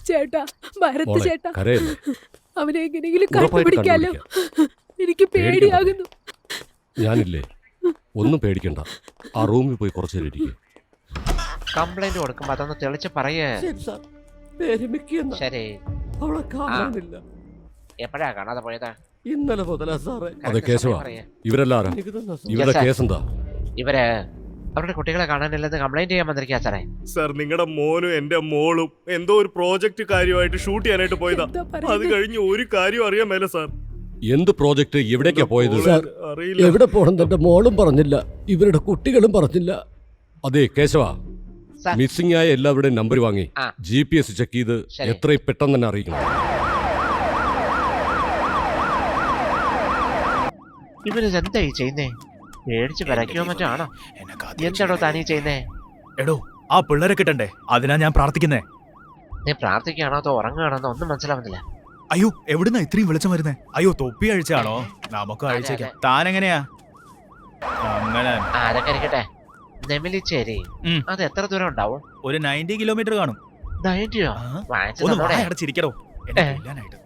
ചേട്ടാ, ഭരത് മോളെ, ചേട്ടാ, കരയല്ലേ? അവനെ എങ്ങനെയെങ്കിലും ഉറപ്പായിട്ട് കണ്ടുപിടിക്കാലോ. എനിക്ക് പേടിയാകുന്നു. ഞാനില്ലേ, ഒന്നും പേടിക്കണ്ട. ആ റൂമിൽ പോയി കുറച്ചു നേരം ഇരിക്കും. കംപ്ലൈന്റ് കൊടുക്കുമ്പോ അതൊന്ന് തെളിച്ച് പറയേ. ശരി, അവളെ കാണാനില്ല. എപ്പോഴാ കാണാതെ പോയത്? ഇന്നലെ മുതലാ സാറേ. അതെ കേശവ, ഇവരെല്ലാരാ? ഇവരുടെ കേസ് എന്താ? ഇവര് അവരുടെ കുട്ടികളെ കാണാനില്ലെന്ന് കംപ്ലൈന്റ് ചെയ്യാൻ വന്നിരിക്കാ സാറേ. സാർ, നിങ്ങളുടെ മോനും എന്റെ മോളും എന്തോ ഒരു പ്രോജക്റ്റ് കാര്യമായിട്ട് ഷൂട്ട് ചെയ്യാനായിട്ട് പോയതാ. അത് കഴിഞ്ഞ് ഒരു കാര്യം അറിയാൻ മേല സാർ. എന്ത് പ്രോജക്റ്റ്? എവിടേക്കാ പോയത്? അറിയില്ല. എവിടെ പോണെന്ന് എന്റെ മോളും പറഞ്ഞില്ല, ഇവരുടെ കുട്ടികളും പറഞ്ഞില്ല. അതെ കേശവ, സാർ. മിസ്സിംഗ് ആയ എല്ലാവരുടെയും നമ്പർ വാങ്ങി ആ. GPS ചെക്ക് ചെയ്ത് ശരി. എത്രയും പെട്ടെന്ന് തന്നെ അറിയിക്കണം. ഇവര് എന്തായി ചെയ്യുന്നേ? പേടിച്ച് വരയ്ക്കോ മറ്റോ ആണോ? എന്താണോ താനീ ചെയ്യുന്നേ? എടോ, ആ പിള്ളേരെ കിട്ടണ്ടേ, അതിനാ ഞാൻ പ്രാർത്ഥിക്കുന്നേ. നീ പ്രാർത്ഥിക്കുകയാണോ അതോ ഉറങ്ങുകയാണോ ഒന്നും മനസ്സിലാവുന്നില്ല. അയ്യോ, എവിടുന്നാ ഇത്രയും വെളിച്ചം വരുന്നേ? അയ്യോ, തൊപ്പി അഴിച്ചാണോ? നമുക്ക് അഴിച്ചേക്കാം. താൻ എങ്ങനെയാ? അങ്ങനെ അതൊക്കെ ഇരിക്കട്ടെ. നെമിലിച്ചേരി അത് എത്ര ദൂരം ഉണ്ടാവും? ഒരു 90 കിലോമീറ്റർ കാണും. 90യോ? ഒന്ന് വായ അടച്ചിരിക്കടോ, എന്നെ കൊല്ലാനായിട്ട്.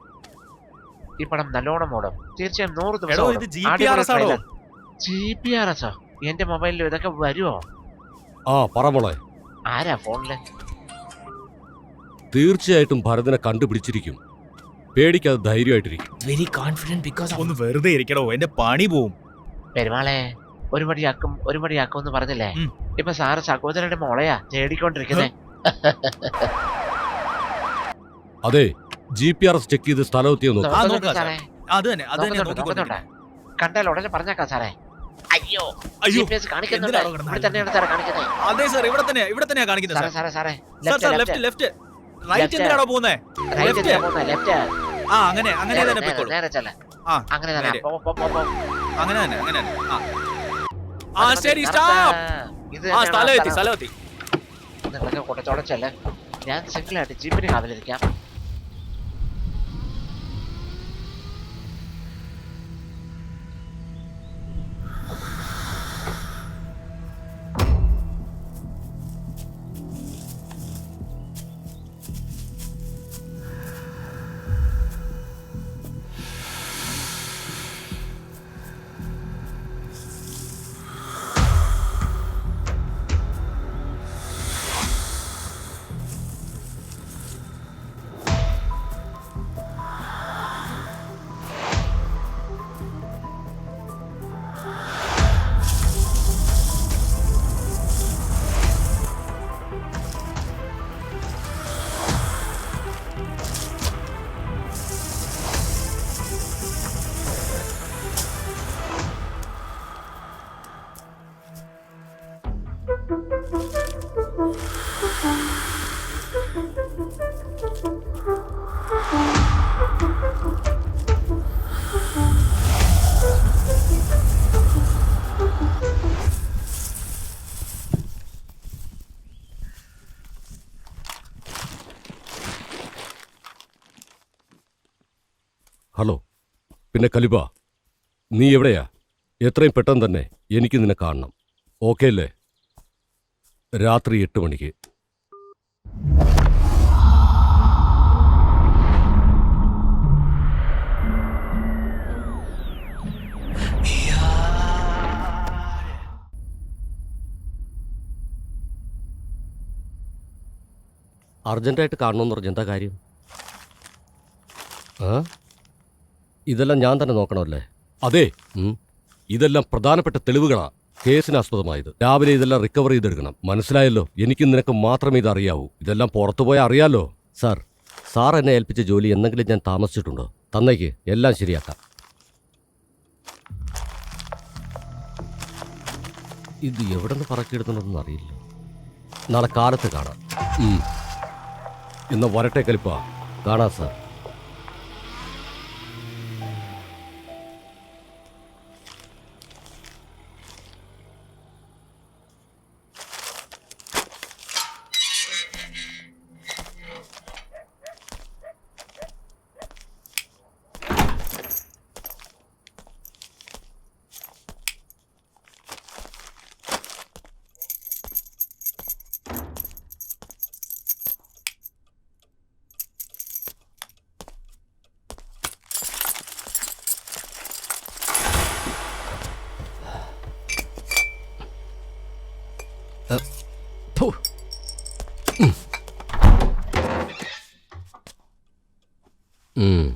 ഈ പടം നല്ലോണം ഓടും. തീർച്ചയായും 100 എടോ, ദിവസം ഇത് GPS ആണോ? GPS എന്റെ മൊബൈലിൽ ഇതൊക്കെ വരുമോ? ആ പറ മോളെ. ആരാ ഫോണില്? തീർച്ചയായിട്ടും ഭരതനെ കണ്ടുപിടിച്ചിരിക്കും. പേടിക്കാതെ ധൈര്യമായിട്ടിരിക്കും. വെരി കോൺഫിഡന്റ് ബിക്കോസ് ഒന്ന് വെറുതെ ഇരിക്കടോ, എന്റെ പണി പോവും. പെരുമാളെ, ഒരു മടിയാക്കും എന്ന് പറഞ്ഞില്ലേ? ഇപ്പൊ സാറ് സഹോദരന്റെ മോളെയാ തേടിക്കൊണ്ടിരിക്കുന്നേ. അതെ, GPS ചെക്ക് ചെയ്ത് സ്ഥലമെത്തിയെന്ന് സാറേ, അത് തന്നെ നോക്കുന്നുണ്ട്. കണ്ടാൽ ഉടനെ പറഞ്ഞേക്കാം സാറേ. അയ്യോ, അയ്യോ, GPS കാണിക്കുന്നുണ്ട്. ഇവിടെ തന്നെയാണ് സാറേ കാണിക്കുന്നത്. അതെ സാർ, ഇവിടെ തന്നെയാ കാണിക്കുന്നത്. സാറേ ലെഫ്റ്റ് റൈറ്റ് എന്തിനാണോ പോകുന്നേ? ലെഫ്റ്റ്. ആ, അങ്ങനെ തന്നെ പോയിക്കോളൂ. നേരെ ചെല്ല. ആ, അങ്ങനെ തന്നെ. നേരെ. പോ. അങ്ങനെ തന്നെ. ആ ശരി, സ്റ്റോപ്പ്. ഇത് ആ, സ്ഥലമെത്തി. നിങ്ങളൊക്കെ കൂട്ടത്തോടെ ചെല്ല. ഞാൻ സിംഗിളായിട്ട് ജീപ്പിന് കാവലിരിക്കാം. ഹലോ, പിന്നെ കലിബ, നീ എവിടെയാ? എത്രയും പെട്ടെന്ന് തന്നെ എനിക്ക് നിന്നെ കാണണം. ഓക്കെ അല്ലേ? രാത്രി 8 മണിക്ക്. അർജന്റായിട്ട് കാണണമെന്ന് പറഞ്ഞ എന്താ കാര്യം? ഇതെല്ലാം ഞാൻ തന്നെ നോക്കണമല്ലേ? അതെ, ഇതെല്ലാം പ്രധാനപ്പെട്ട തെളിവുകളാ കേസിനാസ്പദമായത്. രാവിലെ ഇതെല്ലാം റിക്കവർ ചെയ്തെടുക്കണം. മനസ്സിലായല്ലോ? എനിക്കും നിനക്ക് മാത്രമേ ഇത് അറിയാവൂ. ഇതെല്ലാം പുറത്തു പോയാൽ അറിയാലോ. സാർ എന്നെ ഏൽപ്പിച്ച ജോലി എന്തെങ്കിലും ഞാൻ താമസിച്ചിട്ടുണ്ടോ? തന്നേക്ക്, എല്ലാം ശരിയാക്കാം. ഇത് എവിടെ നിന്ന് പറക്കിയെടുക്കണമെന്നൊന്നും അറിയില്ല. നാളെ കാലത്ത് കാണാം. എന്നാ വരട്ടെ കലിപ്പ. കാണാം സാർ. ഫു. ഉം. ഉം.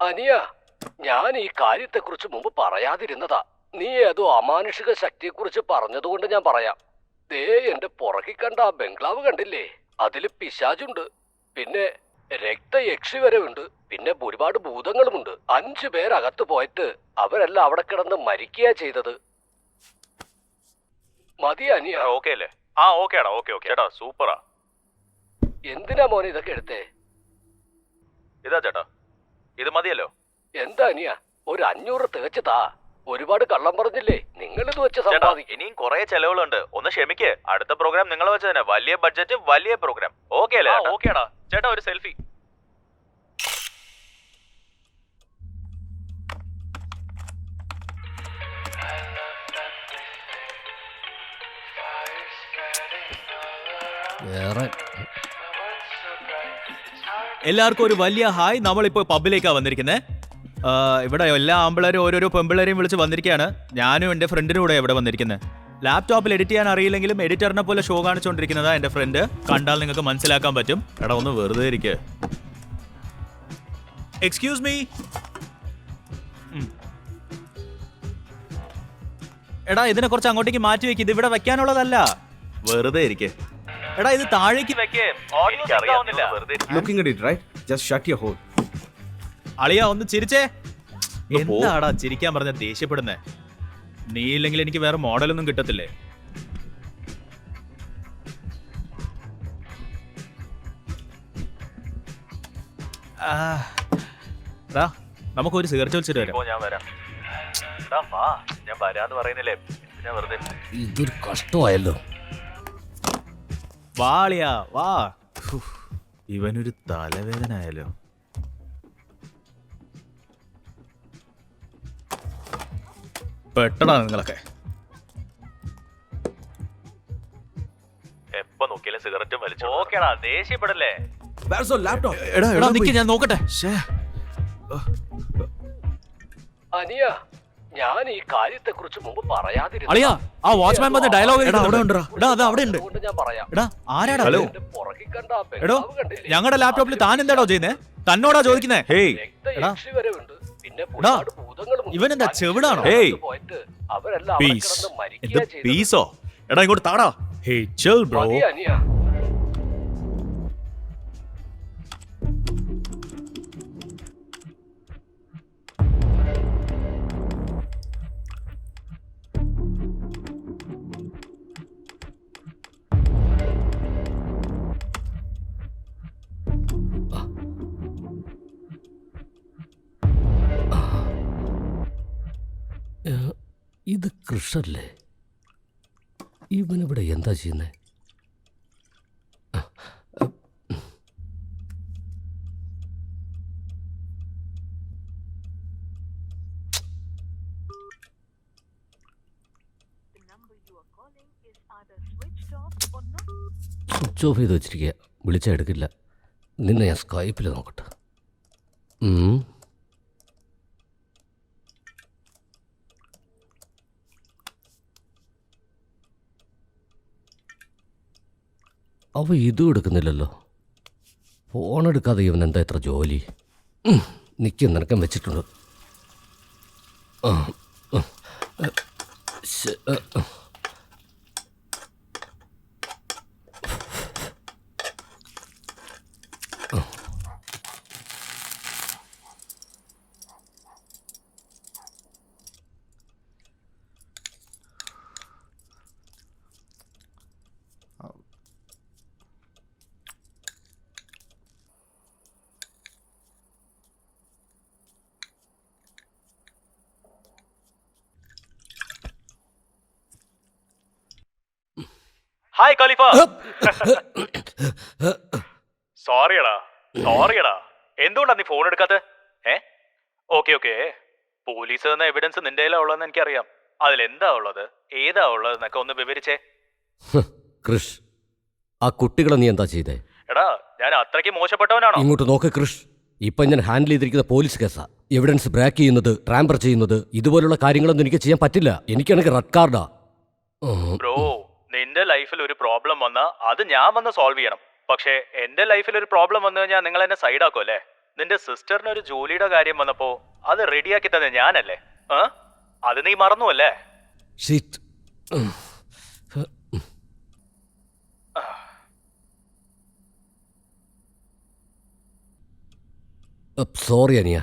അനിയ, ഞാൻ ഈ കാര്യത്തെക്കുറിച്ച് മുമ്പ് പറയാതിരുന്നതാ. നീ ഏതോ അമാനുഷിക ശക്തിയെക്കുറിച്ച് പറഞ്ഞതുകൊണ്ട് ഞാൻ പറയാം. ദേ എന്റെ പുറകിൽ കണ്ട ആ ബംഗ്ലാവ് കണ്ടില്ലേ? അതില് പിശാചുണ്ട്, പിന്നെ രക്തയക്ഷി വരെ ഉണ്ട്, പിന്നെ ഒരുപാട് ഭൂതങ്ങളുമുണ്ട്. 5 പേരകത്ത് പോയിട്ട് അവരെല്ലാം അവിടെ കിടന്ന് മരിക്കുക ചെയ്തത്. മതി അനിയ. ഓക്കെ അല്ലേ? ആ ഓക്കേടാ, ഓക്കെ ചേട്ടാ, സൂപ്പറാ. എന്തിനാ മോനെ ഇതൊക്കെ എടുത്തേ? ഇതാ ചേട്ടാ, ഇത് മതിയല്ലോ. എന്താ അനിയ, ഒരു 500 തികച്ചതാ. ഒരുപാട് കള്ളം പറഞ്ഞില്ലേ? നിങ്ങളിത് വെച്ച് ചേട്ടാ, സമ്പാദിക്കും. ഇനിയും കുറെ ചെലവുകളുണ്ട്, ഒന്ന് ക്ഷമിക്ക്. അടുത്ത പ്രോഗ്രാം നിങ്ങൾ വെച്ച് തന്നെ, വലിയ ബഡ്ജറ്റ്, വലിയ പ്രോഗ്രാം. ഓക്കെ അല്ലേ? ഓക്കേടാ ചേട്ടാ, ഒരു സെൽഫി. വേറെ എല്ലാവർക്കും ഒരു വലിയ ഹായ്. നമ്മളിപ്പോൾ പബ്ബിലേക്കാണ് വന്നിരിക്കുന്നത്. ഇവിടെ എല്ലാ ആമ്പിളരും ഓരോരോ പെമ്പിളരെയും വിളിച്ച് വന്നിരിക്കുകയാണ്. ഞാനും എൻ്റെ ഫ്രണ്ടിനും കൂടെ ഇവിടെ വന്നിരിക്കുന്നത്. ലാപ്ടോപ്പിൽ എഡിറ്റ് ചെയ്യാൻ അറിയില്ലെങ്കിലും എഡിറ്ററിനെ പോലെ ഷോ കാണിച്ചുകൊണ്ടിരിക്കുന്നതാ എൻ്റെ ഫ്രണ്ട്. കണ്ടാൽ നിങ്ങൾക്ക് മനസ്സിലാക്കാൻ പറ്റും. എടാ ഒന്ന് വെറുതെ ഇരിക്കുക. Excuse me. എടാ ഇതിനെ കുറച്ച് അങ്ങോട്ടേക്ക് മാറ്റി വെക്ക്. ഇത് ഇവിടെ വെക്കാനുള്ളതല്ല, വെറുതെ ഇരിക്കെ. എടാ ഇത് താഴേക്ക് വെക്കേ. Looking at it, right? Just shut your hole. അളിയാ ഒന്ന് ചിരിച്ചേ. എന്താടാ ചിരിക്കാൻ പറഞ്ഞ ദേഷ്യപ്പെടുന്നേ? നീ ഇല്ലെങ്കിൽ എനിക്ക് വേറെ മോഡലൊന്നും കിട്ടത്തില്ലേ? നമുക്കൊരു സിഗരറ്റ് വലിച്ചിട്ട് വരാം. ഞാൻ വരാം. ഞാൻ വരാന്ന് പറയുന്നില്ലേ, ഞാൻ വെറുതെ. ഇതൊരു കഷ്ടമായല്ലോ. വാളിയാ വാ. ഇവനൊരു തലവേദന ആയല്ലോ. പെട്ടടാ നിങ്ങളൊക്കെ. എപ്പോ നോക്കിയാലും സിഗരറ്റും വലിച്ചു. ഓക്കേടാ, ദേഷ്യപ്പെടല്ലേ. Where's your laptop? എടാ എടാ നിക്ക്, ഞാൻ നോക്കട്ടെ. അനിയ, ഞാൻ ഈ കാര്യത്തെക്കുറിച്ച് മുമ്പ് പറയാതിരുന്നു. അളിയാ ആ വാച്ച്മാൻ പറഞ്ഞ ഡയലോഗ് എടാ അവിടെ ഉണ്ട്. എടാ അത് അവിടെ ഉണ്ട്. ഞാൻ പറയാം. എടാ ആരാടാ? ഹലോ. എന്റെ പുറകിൽ കണ്ട ആ എടോ ബംഗ്ലാവ് കണ്ടില്ലേ? ഞങ്ങളുടെ ലാപ്ടോപ്പിൽ താൻ എന്താടോ ചെയ്യുന്നേ? തന്നോടാ ചോദിക്കുന്നേ. ഹേയ് രക്തയക്ഷി വരെ ഉണ്ട്, പിന്നെ എടാ, ഒരുപാട് ഭൂതങ്ങളുമുണ്ട്. ഇവനെന്താ ചെവിടാണോ? ഹേയ്. പോയിട്ട് അവരെല്ലാം അവിടെ പീസ്. കിടന്ന് എന്ത് മരിക്കുക ചെയ്തത്. പീസോ? എടാ ഇങ്ങോട്ട് താടാ. ഹേയ് ചിൽ ബ്രോ. മതി അനിയ. ഇത് കൃഷല്ലേ? ഇവനിവിടെ എന്താ ചെയ്യുന്നേ? സ്വിച്ച് ഓഫ് ചെയ്ത് വെച്ചിരിക്കുക. വിളിച്ചാൽ എടുക്കില്ല. നിന്നെ ഞാൻ സ്കൈപ്പിൽ നോക്കട്ടെ. അവ ഇതും എടുക്കുന്നില്ലല്ലോ. ഫോണെടുക്കാതെ ഇവൻ എന്താ ഇത്ര ജോലി? നിൽക്കും, നിനക്കം വെച്ചിട്ടുണ്ട്. ബൈ ഖലീഫ. സോറിയടാ എന്തുകൊണ്ടാ നീ ഫോൺ എടുക്കാത്ത? ഓക്കെ പോലീസ് തന്ന എവിഡൻസ് നിന്റെ കയ്യിലാ ഉള്ളതെന്ന് എനിക്കറിയാം. അതിലെന്താ ഉള്ളത്, ഏതാ ഉള്ളത് എന്നൊക്കെ ഒന്ന് വിവരിച്ചേ. കൃഷ്, ആ കുട്ടികളെ നീ എന്താ ചെയ്തേ? എടാ ഞാൻ അത്രയ്ക്ക് മോശപ്പെട്ടവനാണോ? ഇങ്ങോട്ട് നോക്ക് കൃഷ്, ഇപ്പം ഞാൻ ഹാൻഡിൽ ചെയ്തിരിക്കുന്ന പോലീസ് കേസാ. എവിഡൻസ് ബ്രേക്ക് ചെയ്യുന്നത്, ട്രാമ്പർ ചെയ്യുന്നത്, ഇതുപോലുള്ള കാര്യങ്ങളൊന്നും എനിക്ക് ചെയ്യാൻ പറ്റില്ല. എനിക്കാണെങ്കിൽ റെഡ് കാർഡാ. ബ്രോ, നിന്റെ ലൈഫിൽ ഒരു പ്രോബ്ലം വന്നാ അത് ഞാൻ വന്ന് സോൾവ് ചെയ്യണം. പക്ഷേ എന്റെ ലൈഫിൽ ഒരു പ്രോബ്ലം വന്നു കഴിഞ്ഞാൽ നിങ്ങൾ എന്നെ സൈഡാക്കും അല്ലേ? നിന്റെ സിസ്റ്ററിന് ഒരു ജോലിയുടെ കാര്യം വന്നപ്പോ അത് റെഡിയാക്കി തന്നെ ഞാനല്ലേ? അത് നീ മറന്നു അല്ലേ? ഷിറ്റ്. സോറി അനിയ,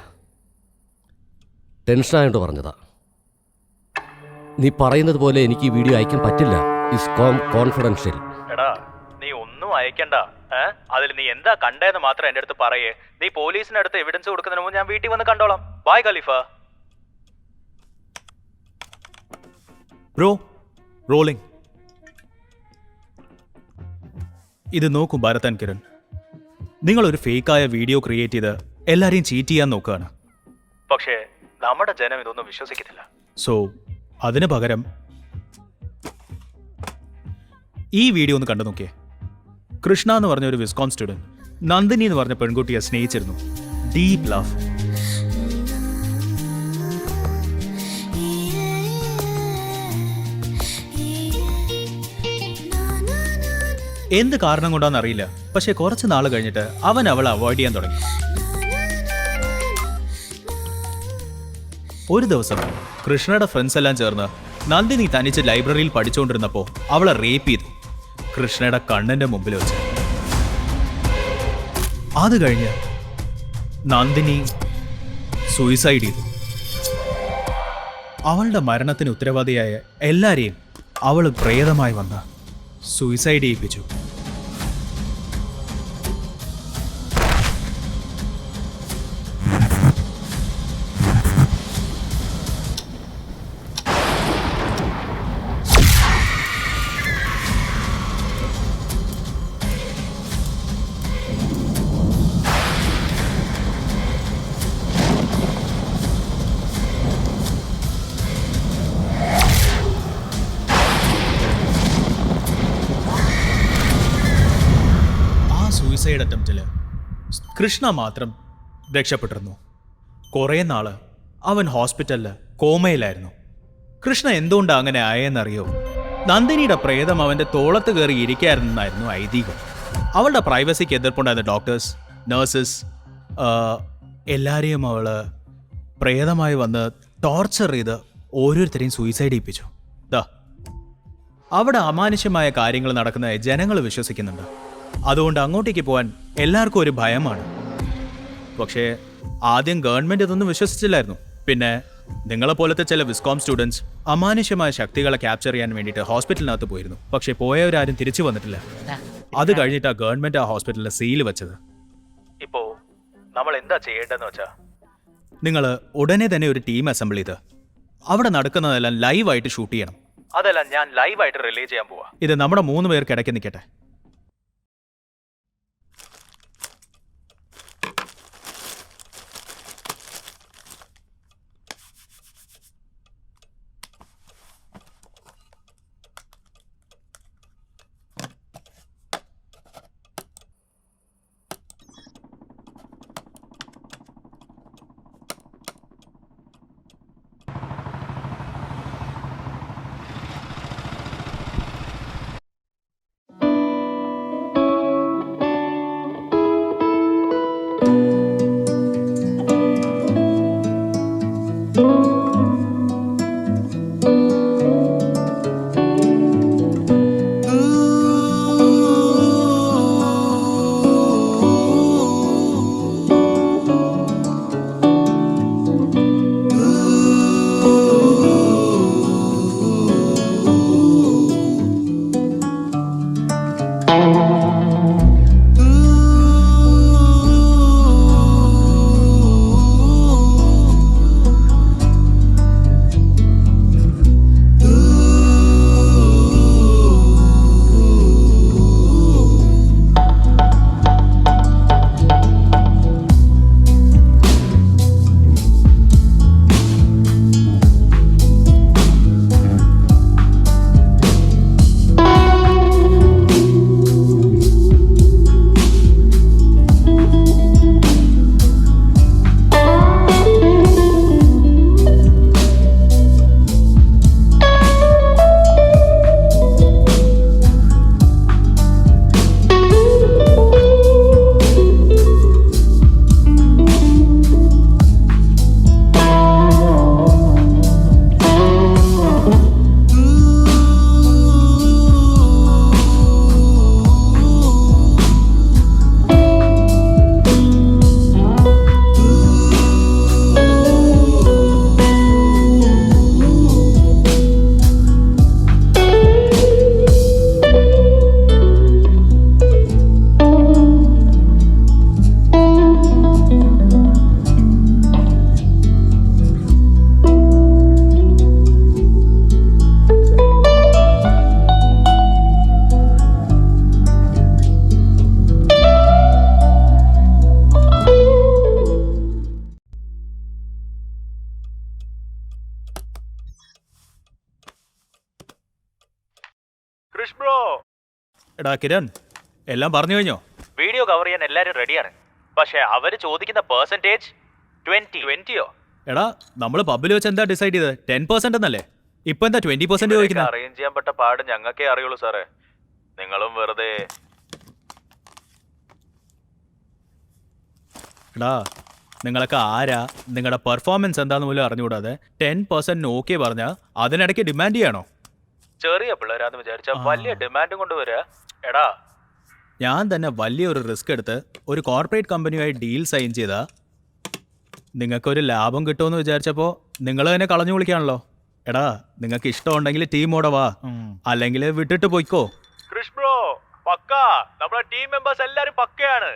ടെൻഷനായോണ്ട് പറഞ്ഞതാ. നീ പറയുന്നത് പോലെ എനിക്ക് ഈ വീഡിയോ അയക്കാൻ പറ്റില്ല. Is confidential. എടാ നീ ഒന്നും അയക്കണ്ട. അതിൽ നീ എന്താ കണ്ടേന്ന് മാത്രം എന്റെ അടുത്ത് പറയേ. നീ പോലീസിന്റെ അടുത്ത് എവിഡൻസ് കൊടുക്കുന്നതിന് മുമ്പ് ഞാൻ വീട്ടിൽ വന്ന് കണ്ടോളാം. Bye Khalifa. Bro, rolling. ഇത് നോക്കൂ ഭാരത് ആൻഡ് കിരൺ, നിങ്ങളൊരു ഫേക്കായ വീഡിയോ ക്രിയേറ്റ് ചെയ്ത് എല്ലാരെയും ചീറ്റ് ചെയ്യാൻ നോക്കുകയാണ്. പക്ഷേ നമ്മുടെ ജനം ഇതൊന്നും വിശ്വസിക്കത്തില്ല. സോ അതിന് പകരം ഈ വീഡിയോ ഒന്ന് കണ്ടു നോക്കിയേ. കൃഷ്ണ എന്ന് പറഞ്ഞ ഒരു വിസ്കോം സ്റ്റുഡന്റ് നന്ദിനി എന്ന് പറഞ്ഞ പെൺകുട്ടിയെ സ്നേഹിച്ചിരുന്നു. Deep love. എന്ത് കാരണം കൊണ്ടാന്ന് അറിയില്ല, പക്ഷെ കുറച്ച് നാൾ കഴിഞ്ഞിട്ട് അവൻ അവളെ അവോയ്ഡ് ചെയ്യാൻ തുടങ്ങി. ഒരു ദിവസം കൃഷ്ണയുടെ ഫ്രണ്ട്സ് എല്ലാം ചേർന്ന് നന്ദിനി തനിച്ച് ലൈബ്രറിയിൽ പഠിച്ചുകൊണ്ടിരുന്നപ്പോ അവളെ റേപ്പ് ചെയ്തു, കൃഷ്ണയുടെ കണ്ണിന്റെ മുമ്പിൽ വെച്ച്. അത് കഴിഞ്ഞ് നന്ദിനി സൂയിസൈഡ് ചെയ്തു. അവളുടെ മരണത്തിന് ഉത്തരവാദിയായ എല്ലാരെയും അവൾ പ്രേതമായി വന്ന് സൂയിസൈഡ് ചെയ്യിപ്പിച്ചു. സൂയിസൈഡ് അറ്റംപ്റ്റില് കൃഷ്ണ മാത്രം രക്ഷപ്പെട്ടിരുന്നു. കുറേ നാള് അവൻ ഹോസ്പിറ്റലില് കോമയിലായിരുന്നു. കൃഷ്ണ എന്തുകൊണ്ടാണ് അങ്ങനെ ആയെന്നറിയോ? നന്ദിനിയുടെ പ്രേതം അവന്റെ തോളത്ത് കയറി ഇരിക്കായിരുന്നായിരുന്നു ഐതിഹ്യം. അവളുടെ പ്രൈവസിക്ക് എതിർപ്പുണ്ടായിരുന്ന ഡോക്ടേഴ്സ്, നഴ്സസ് എല്ലാരെയും അവള് പ്രേതമായി വന്ന് ടോർച്ചർ ചെയ്ത് ഓരോരുത്തരെയും സൂയിസൈഡ് ചെയ്യിപ്പിച്ചു. അവിടെ അമാനുഷ്യമായ കാര്യങ്ങൾ നടക്കുന്ന ജനങ്ങൾ വിശ്വസിക്കുന്നുണ്ട്. അതുകൊണ്ട് അങ്ങോട്ടേക്ക് പോകാൻ എല്ലാവർക്കും ഒരു ഭയമാണ്. പക്ഷേ ആദ്യം ഗവൺമെന്റ് ഇതൊന്നും വിശ്വസിച്ചില്ലായിരുന്നു. പിന്നെ നിങ്ങളെപ്പോലത്തെ ചില വിസ്കോം സ്റ്റുഡൻസ് അമാനുഷ്യമായ ശക്തികളെ ക്യാപ്ചർ ചെയ്യാൻ വേണ്ടിയിട്ട് ഹോസ്പിറ്റലിനകത്ത് പോയിരുന്നു. പക്ഷേ പോയവരാരും തിരിച്ചു വന്നിട്ടില്ല. അത് കഴിഞ്ഞിട്ടാണ് ഗവൺമെന്റ് ആ ഹോസ്പിറ്റലിൽ സീൽ വെച്ചത്. ഇപ്പോ നമ്മൾ എന്താ ചെയ്യേണ്ടതെന്ന് വെച്ചാ, നിങ്ങൾ ഉടനെ തന്നെ ഒരു ടീം അസംബിൾ ചെയ്ത് അവിടെ നടക്കുന്നതെല്ലാം ലൈവായിട്ട് ഷൂട്ട് ചെയ്യണം. അതെല്ലാം ഞാൻ ലൈവായിട്ട് റിലേ ചെയ്യാൻ പോവാ. ഇത് നമ്മുടെ 3 പേർക്ക് ഇടയ്ക്ക് നിൽക്കട്ടെ. എടാ കിരൺ, എല്ലാം പറഞ്ഞു കഴിഞ്ഞോ? വീഡിയോ കവർ ചെയ്യാൻ എല്ലാരും റെഡിയാണ്. പക്ഷെ അവര് ചോദിക്കുന്ന പെർസെന്റേജ് 20-20യോ? എടാ നമ്മൾ പബ്ബിൽ വെച്ച് എന്താ ഡിസൈഡ് ചെയ്തത്? 10% എന്നല്ലേ? ഇപ്പൊ എന്താ 20% ചോദിക്കുന്നത്? അറേഞ്ച് ചെയ്യാൻ പറ്റ പാട് ഞങ്ങൾക്കേ അറിയുള്ളൂ സാറേ. നിങ്ങളും വെറുതെ. എടാ നിങ്ങളൊക്കെ ആരാ, നിങ്ങളുടെ പെർഫോമൻസ് എന്താന്ന് പോലും അറിഞ്ഞുകൂടാതെ 10% ഓക്കെ പറഞ്ഞാൽ അതിനിടയ്ക്ക് ഡിമാൻഡ് ചെയ്യണോ? ചെറിയ പിള്ളേരാന്ന് വിചാരിച്ച വലിയ ഡിമാൻഡും കൊണ്ടുവരിക. എടാ ഞാൻ തന്നെ വലിയൊരു റിസ്ക് എടുത്ത് ഒരു കോർപ്പറേറ്റ് കമ്പനിയുമായി ഡീൽ സൈൻ ചെയ്താ നിങ്ങൾക്കൊരു ലാഭം കിട്ടുമെന്ന് വിചാരിച്ചപ്പോൾ നിങ്ങൾ തന്നെ കളഞ്ഞു വിളിക്കാണല്ലോ. എടാ നിങ്ങൾക്ക് ഇഷ്ടമുണ്ടെങ്കിൽ ടീമോടെ വാ, അല്ലെങ്കിൽ വിട്ടിട്ട് പോയിക്കോ. ക്രിഷ് ബ്രോ പക്കാ, നമ്മുടെ ടീം മെമ്പേഴ്സ് എല്ലാരും പക്കയാണ്.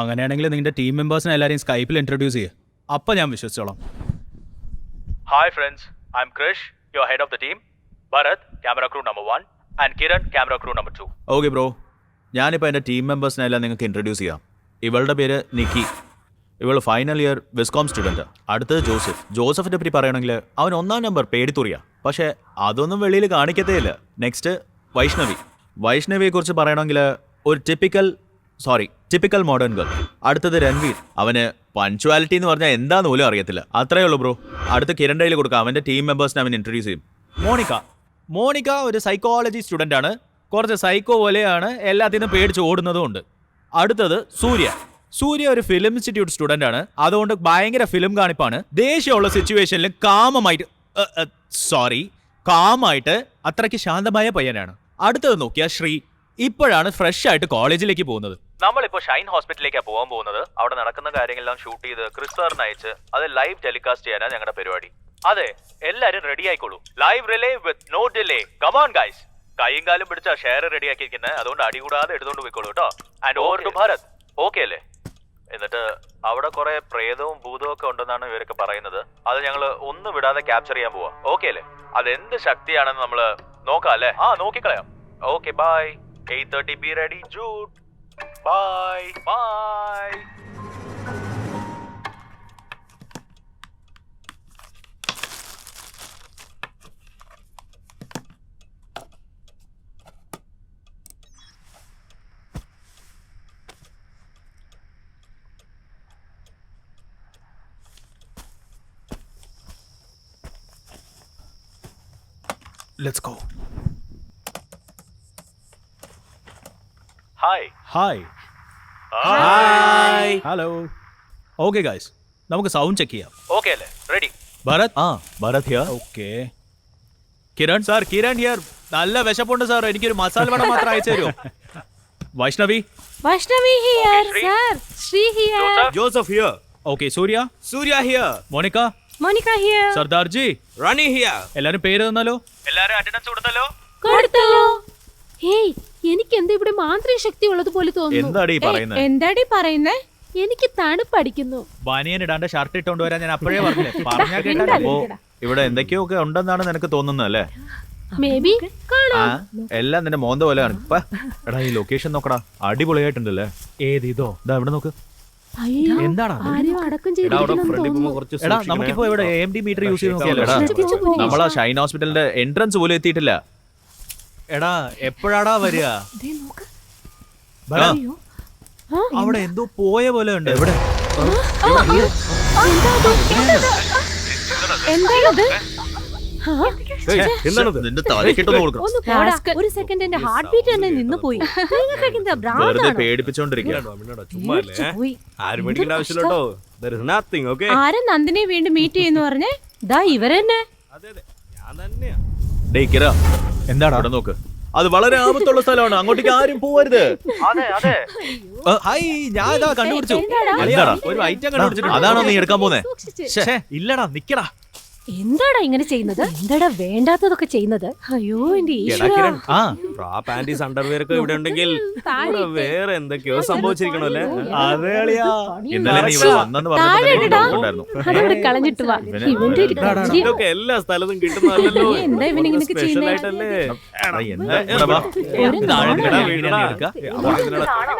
അങ്ങനെയാണെങ്കിൽ നിങ്ങളുടെ ടീം മെമ്പേഴ്സിനെ എല്ലാവരെയും സ്കൈപ്പിൽ ഇൻട്രൊഡ്യൂസ് ചെയ്യുക. അപ്പം ഞാൻ വിശ്വസിച്ചോളാം. Hi friends, I am Krish, your head of the team. Bharath camera crew number 1 and Kiran camera crew number 2. Okay bro, ഞാനിപ്പോൾ എൻ്റെ ടീം മെമ്പേഴ്സിനെ എല്ലാം നിങ്ങൾക്ക് ഇൻട്രൊഡ്യൂസ് ചെയ്യാം. ഇവളുടെ പേര് നിക്കി, ഇവൾ ഫൈനൽ ഇയർ വിസ്കോം സ്റ്റുഡൻറ്റ്. അടുത്തത് ജോസഫ്. ജോസഫിനെ പറ്റി പറയുകയാണെങ്കിൽ അവൻ 1ാം നമ്പർ പേടിത്തുറിയ, പക്ഷേ അതൊന്നും വെളിയിൽ കാണിക്കത്തേ ഇല്ല. നെക്സ്റ്റ് വൈഷ്ണവി. വൈഷ്ണവിയെക്കുറിച്ച് പറയണമെങ്കിൽ ഒരു ടിപ്പിക്കൽ മോഡേൺ ഗേൾ. അടുത്തത് രൺവീർ. അവന് പഞ്ച്വാലിറ്റി എന്ന് പറഞ്ഞാൽ എന്താന്ന് പോലും അറിയത്തില്ല. അത്രയേ ഉള്ളൂ ബ്രോ. അടുത്ത് കിരൺ ഡേയിൽ കൊടുക്കാം, അവൻ്റെ ടീം മെമ്പേഴ്സിനെ അവൻ ഇൻട്രൊഡ്യൂസ് ചെയ്യും. മോണിക്ക ഒരു സൈക്കോളജി സ്റ്റുഡൻ്റ് ആണ്. കുറച്ച് സൈക്കോ പോലെയാണ്, എല്ലാത്തിനും പേടിച്ച് ഓടുന്നതും ഉണ്ട്. അടുത്തത് സൂര്യ ഒരു ഫിലിം ഇൻസ്റ്റിറ്റ്യൂട്ട് സ്റ്റുഡൻ്റ് ആണ്. അതുകൊണ്ട് ഭയങ്കര ഫിലിം കാണിപ്പാണ്. ദേഷ്യമുള്ള സിറ്റുവേഷനിൽ കാമായിട്ട് അത്രയ്ക്ക് ശാന്തമായ പയ്യനാണ്. അടുത്തത് നോക്കിയാൽ ശ്രീ. ഇപ്പോഴാണ് ഫ്രഷ് ആയിട്ട് കോളേജിലേക്ക് പോകുന്നത്. നമ്മളിപ്പോ ഷൈൻ ഹോസ്പിറ്റലിലേക്കാണ് പോകാൻ പോകുന്നത്. അവിടെ നടക്കുന്ന കാര്യങ്ങളെല്ലാം ഷൂട്ട് ചെയ്ത് ക്രിസ് സാറിന് അയച്ച് അത് ലൈവ് ടെലികാസ്റ്റ് ചെയ്യാനാണ് ഞങ്ങളുടെ പരിപാടി. അതെ, എല്ലാരും റെഡി ആയിക്കോളൂ. Live relay with no delay. Come on guys. കൈയും കാലും പിടിച്ച ഷെയർ റെഡി ആക്കിയിരിക്കുന്നത്, അതുകൊണ്ട് അടികൂടാതെ എടുത്തോണ്ട് പോയിക്കോളൂ കേട്ടോ. And over to Bharat. Okay അല്ലേ? എന്നിട്ട് അവിടെ കുറെ പ്രേതവും ഭൂതവും ഒക്കെ ഉണ്ടെന്നാണ് ഇവരൊക്കെ പറയുന്നത്. അത് ഞങ്ങൾ ഒന്നും വിടാതെ ക്യാപ്ചർ ചെയ്യാൻ പോവാ. ഓക്കെ അല്ലേ? അതെന്ത് ശക്തിയാണെന്ന് നമ്മള് നോക്കാം അല്ലേ? നോക്കിക്കളയാം. Okay bye. 8:30 be ready Jude. Bye bye. Let's go. Hi. Hello. Okay guys, നമുക്ക് സൗണ്ട് ചെക്ക് ചെയ്യാം. ഓക്കെ അല്ലേ? Ready. Bharath here. Okay. Kiran here. നല്ല വിശപ്പുണ്ട് സാർ, എനിക്കൊരു മസാല വട മാത്രം അയച്ചു തരുമോ? Vaishnavi here sir. Sree here. Joseph here. Okay. Surya here. Monica here. Sardarji. Rani here. എല്ലാരും പേര് തന്നാലോ? എല്ലാരും അറ്റൻഡൻസ് കൊടുത്തല്ലോ? കൊടുത്തല്ലോ. ഹേയ്, എനിക്ക് എന്താ ഇവിടെ മാന്ത്രിക ശക്തി ഉള്ളതുപോലെ തോന്നുന്നു. എന്താടി പറയുന്നേ? എനിക്ക് തണുപ്പടിക്കുന്നു. ബനിയൻ ഇടാണ്ട് ഷർട്ട് ഇട്ടോണ്ട് വരാൻ ഞാൻ അപ്പോഴേ പറഞ്ഞില്ലേ. പറഞ്ഞാ കേട്ടോ. ഇവിടെ എന്തൊക്കെയോ ഒക്കെ ഉണ്ടെന്നാണ് നിനക്ക് തോന്നുന്നത് അല്ലേ? മേ ബി കാണാം. എല്ലാം നിന്റെ മോന്ത പോലെ ആണ്. എടാ ഈ ലൊക്കേഷൻ നോക്കടാ, അടിപൊളിയായിട്ടുണ്ടല്ലേ. ഏതോ ഇതാ ഇവിടെ നോക്ക്. എന്താടാ അടക്കം എടാ നമുക്കിപ്പോ ഇവിടെ AMD മീറ്റർ യൂസ് ചെയ്ത് നോക്കിയാലോ? നമ്മളാ ഷൈൻ ഹോസ്പിറ്റലിന്റെ എൻട്രൻസ് പോലും എത്തിയിട്ടില്ല. എടാ എപ്പോഴാടാ വരിക? അവിടെ എന്തോ പോയ പോലെ ഉണ്ട്. എവിടെ? എന്താണത്? നിന്റെ തലക്കിട്ടൊന്ന് കൊടുക്കണം. ഒരു സെക്കൻഡ് എന്റെ ഹാർട്ട് ബീറ്റ് തന്നെ നിന്ന് പോയി. വെറുതെ പേടിപ്പിച്ചോണ്ടിരിക്കുകയാണ്. ആരും നന്ദിനെ വീണ്ടും മീറ്റ് ചെയ്യുന്നു പറഞ്ഞേ. ദാ ഇവരെന്നെ. എന്താടാ അവിടെ നോക്ക്. അത് വളരെ ആപത്തുള്ള സ്ഥലമാണ്, അങ്ങോട്ടേക്ക് ആരും പോവരുത്. ഞാൻ കണ്ടുപിടിച്ചു. എന്താടാ ഒരു ഐറ്റം കണ്ടുപിടിച്ചിട്ടുണ്ട്. അതാണോ നീ എടുക്കാൻ പോന്നെ? ഇല്ലടാ, നിക്കടാ. എന്താടാ ഇങ്ങനെ ചെയ്യുന്നത്? എന്താടാ വേണ്ടാത്തതൊക്കെ ചെയ്യുന്നത്? അയ്യോ എന്റെ ഈശ്വരാ. പാന്റീസ് അണ്ടർവെയർ ഒക്കെ ഇവിടെ ഉണ്ടെങ്കിൽ വേറെ എന്തൊക്കെയോ സംഭവിച്ചിരിക്കണല്ലേ? അതെ അളിയാ, ഇന്നലെ നീ ഇവിടെ വന്നെന്ന് പറഞ്ഞിട്ടുണ്ടായിരുന്നു. അതവിടെ കളഞ്ഞിട്ട് വാ. ഇവന്റെ ഒരു കാര്യം. ഇതൊക്കെ എല്ലാ സ്ഥലത്തും കിട്ടുന്നതല്ലോ. എന്താ ഇവനിങ്ങനൊക്കെ ചെയ്യുന്നത്?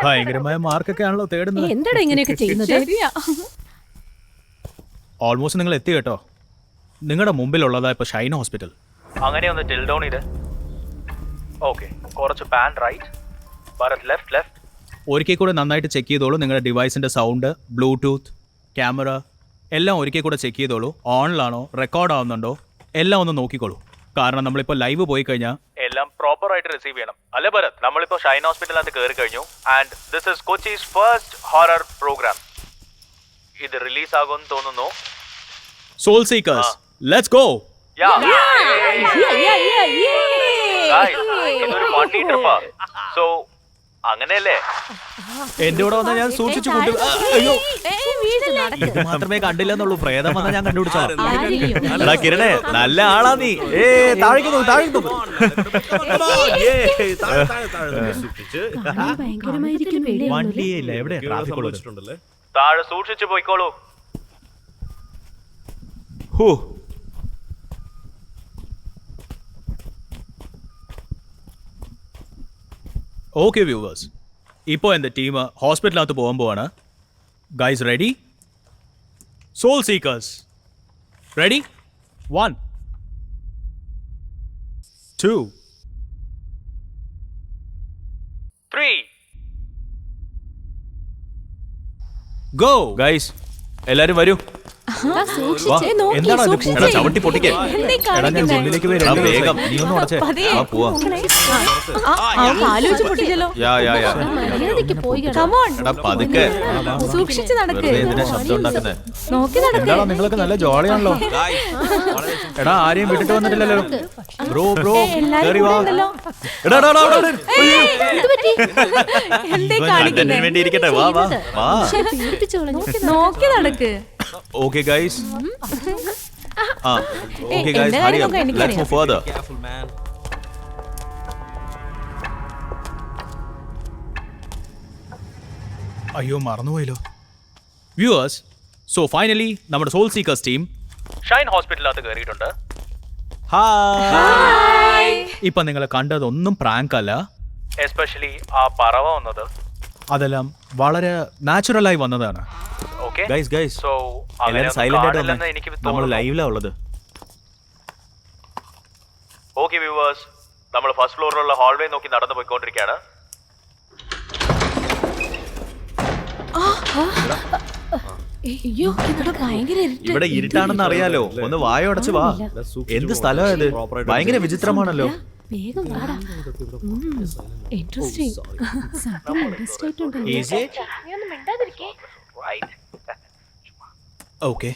ഭയങ്കരമായ മാർക്കൊക്കെ ആണല്ലോ തേടുന്നത്. എന്താടാ ഇങ്ങനെയൊക്കെ ചെയ്യുന്നത്? ഓൾമോസ്റ്റ് നിങ്ങൾ എത്തി കേട്ടോ. നിങ്ങളുടെ മുമ്പിലുള്ളതാ ഇപ്പൊ ഷൈൻ ഹോസ്പിറ്റൽ. അങ്ങനെ ഒന്ന് ടിൽ ഡൗൺ ചെയ്ത്. ഓക്കെ, കുറച്ച് pan right. Bharat left left. ഒരിക്കൽ കൂടെ നന്നായിട്ട് ചെക്ക് ചെയ്തോളൂ. നിങ്ങളുടെ ഡിവൈസിന്റെ സൗണ്ട്, ബ്ലൂടൂത്ത്, ക്യാമറ എല്ലാം ഒരിക്കൽ കൂടെ ചെക്ക് ചെയ്തോളൂ. ഓണിലാണോ, റെക്കോർഡ് ആവുന്നുണ്ടോ, എല്ലാം ഒന്ന് നോക്കിക്കോളൂ. കാരണം നമ്മളിപ്പോൾ ലൈവ് പോയി കഴിഞ്ഞാൽ എല്ലാം പ്രോപ്പർ ആയിട്ട് റിസീവ് ചെയ്യണം. അല്ലേ ഭരത്? നമ്മളിപ്പോ ഷൈൻ ഹോസ്പിറ്റലിനകത്ത് കയറി കഴിഞ്ഞു. And this is Kochi's first horror programme. ഇത് റിലീസ് ആകുമെന്ന് തോന്നുന്നു. Soul seekers, let's go. ഇതൊരു ഫണ്ണി ട്രിപ്പാ. സോ അങ്ങനെയല്ലേ? എന്റെ കൂടെ വന്നാൽ ഞാൻ സൂക്ഷിച്ചു കൊണ്ടു. അയ്യോ, ഇത് മാത്രമേ കണ്ടില്ലെന്നുള്ളൂ. പ്രേതം വന്നാൽ ഞാൻ കണ്ടുപിടിച്ചോളാം. എടാ കിരണേ, നല്ല ആളാ നീ. താഴേക്ക് നോക്ക്, താഴേക്ക് നോക്ക്. വണ്ടിയേ ഇല്ല. എവിടെ ട്രാഫിക് ഉള്ളത്? താഴെ സൂക്ഷിച്ചു പോയിക്കോളൂ. ഓക്കെ വ്യൂവേഴ്സ്, ഇപ്പോൾ എൻ്റെ ടീം ഹോസ്പിറ്റലിനകത്ത് പോകാൻ പോവാണ്. Guys ready? Soul seekers ready? 1 2 3 go. Guys എല്ലാരും വരൂ. വാ. എന്താണോ ഇത്? എടാ ചവിട്ടി പൊട്ടിക്കേ. എടാ ഞാൻ ജിമ്മിലേക്ക് പോയി വേഗം. നീ ഒന്നും അടച്ചേ. ആ പോവാ. എടാ പതുക്കെ. സൂക്ഷിച്ചു നടക്ക്. എന്തിനാ ശബ്ദം ഉണ്ടാക്കുന്നേ? നോക്കി നടക്ക്. എന്താണോ നിങ്ങളൊക്കെ നല്ല ജോളിയാണല്ലോ. എടാ ആരെയും വിട്ടിട്ട് വന്നിട്ടില്ലല്ലോ. ബ്രോ കേറി വാ. എടാ കണ്ടന്റിന് വേണ്ടി ഇരിക്കട്ടെ. വാ വാ വാ. നോക്കി നടക്ക്. Okay guys. Okay guys, hurry up. Let's move further. അയ്യോ മറന്നുപോയല്ലോ. വ്യൂവേഴ്സ്, സോ ഫൈനലി നമ്മുടെ സോൾ സീക്കേഴ്സ് ടീം ഷൈൻ ഹോസ്പിറ്റലിനകത്ത് കയറിയിട്ടുണ്ട്. ഹായ്. ഇപ്പൊ നിങ്ങൾ കണ്ടതൊന്നും പ്രാങ്ക് അല്ല. എസ്പെഷ്യലി ആ പറവ വന്നത്, അതെല്ലാം വളരെ നാച്ചുറലായി വന്നതാണ്. ഓക്കെ ഗൈസ് സോ എല്ലാവരും സൈലന്റ് ആയിട്ട് ആണെന്ന് വന്നേ. എനിക്ക് നമ്മൾ തോന്നുന്നു. ലൈവിലാ ഉള്ളത്. ഓക്കെ വ്യൂവേഴ്സ്, നമ്മൾ ഫസ്റ്റ് ഫ്ലോറിലുള്ള ഹാൾവേ നോക്കി നടന്നു പോയിക്കൊണ്ടിരിക്കുകയാണ്. അയ്യോ, ഇവിടെ ഭയങ്കര ഇരുട്ട്. ഇവിടെ ഇരുട്ടാണെന്ന് അറിയാലോ. ഒന്ന് വായോടച്ച് വാ. എന്ത് സ്ഥലമായത്? ഭയങ്കര വിചിത്രമാണല്ലോ. വേഗം വാടാ. ഇൻട്രസ്റ്റിംഗ്. ഓക്കെ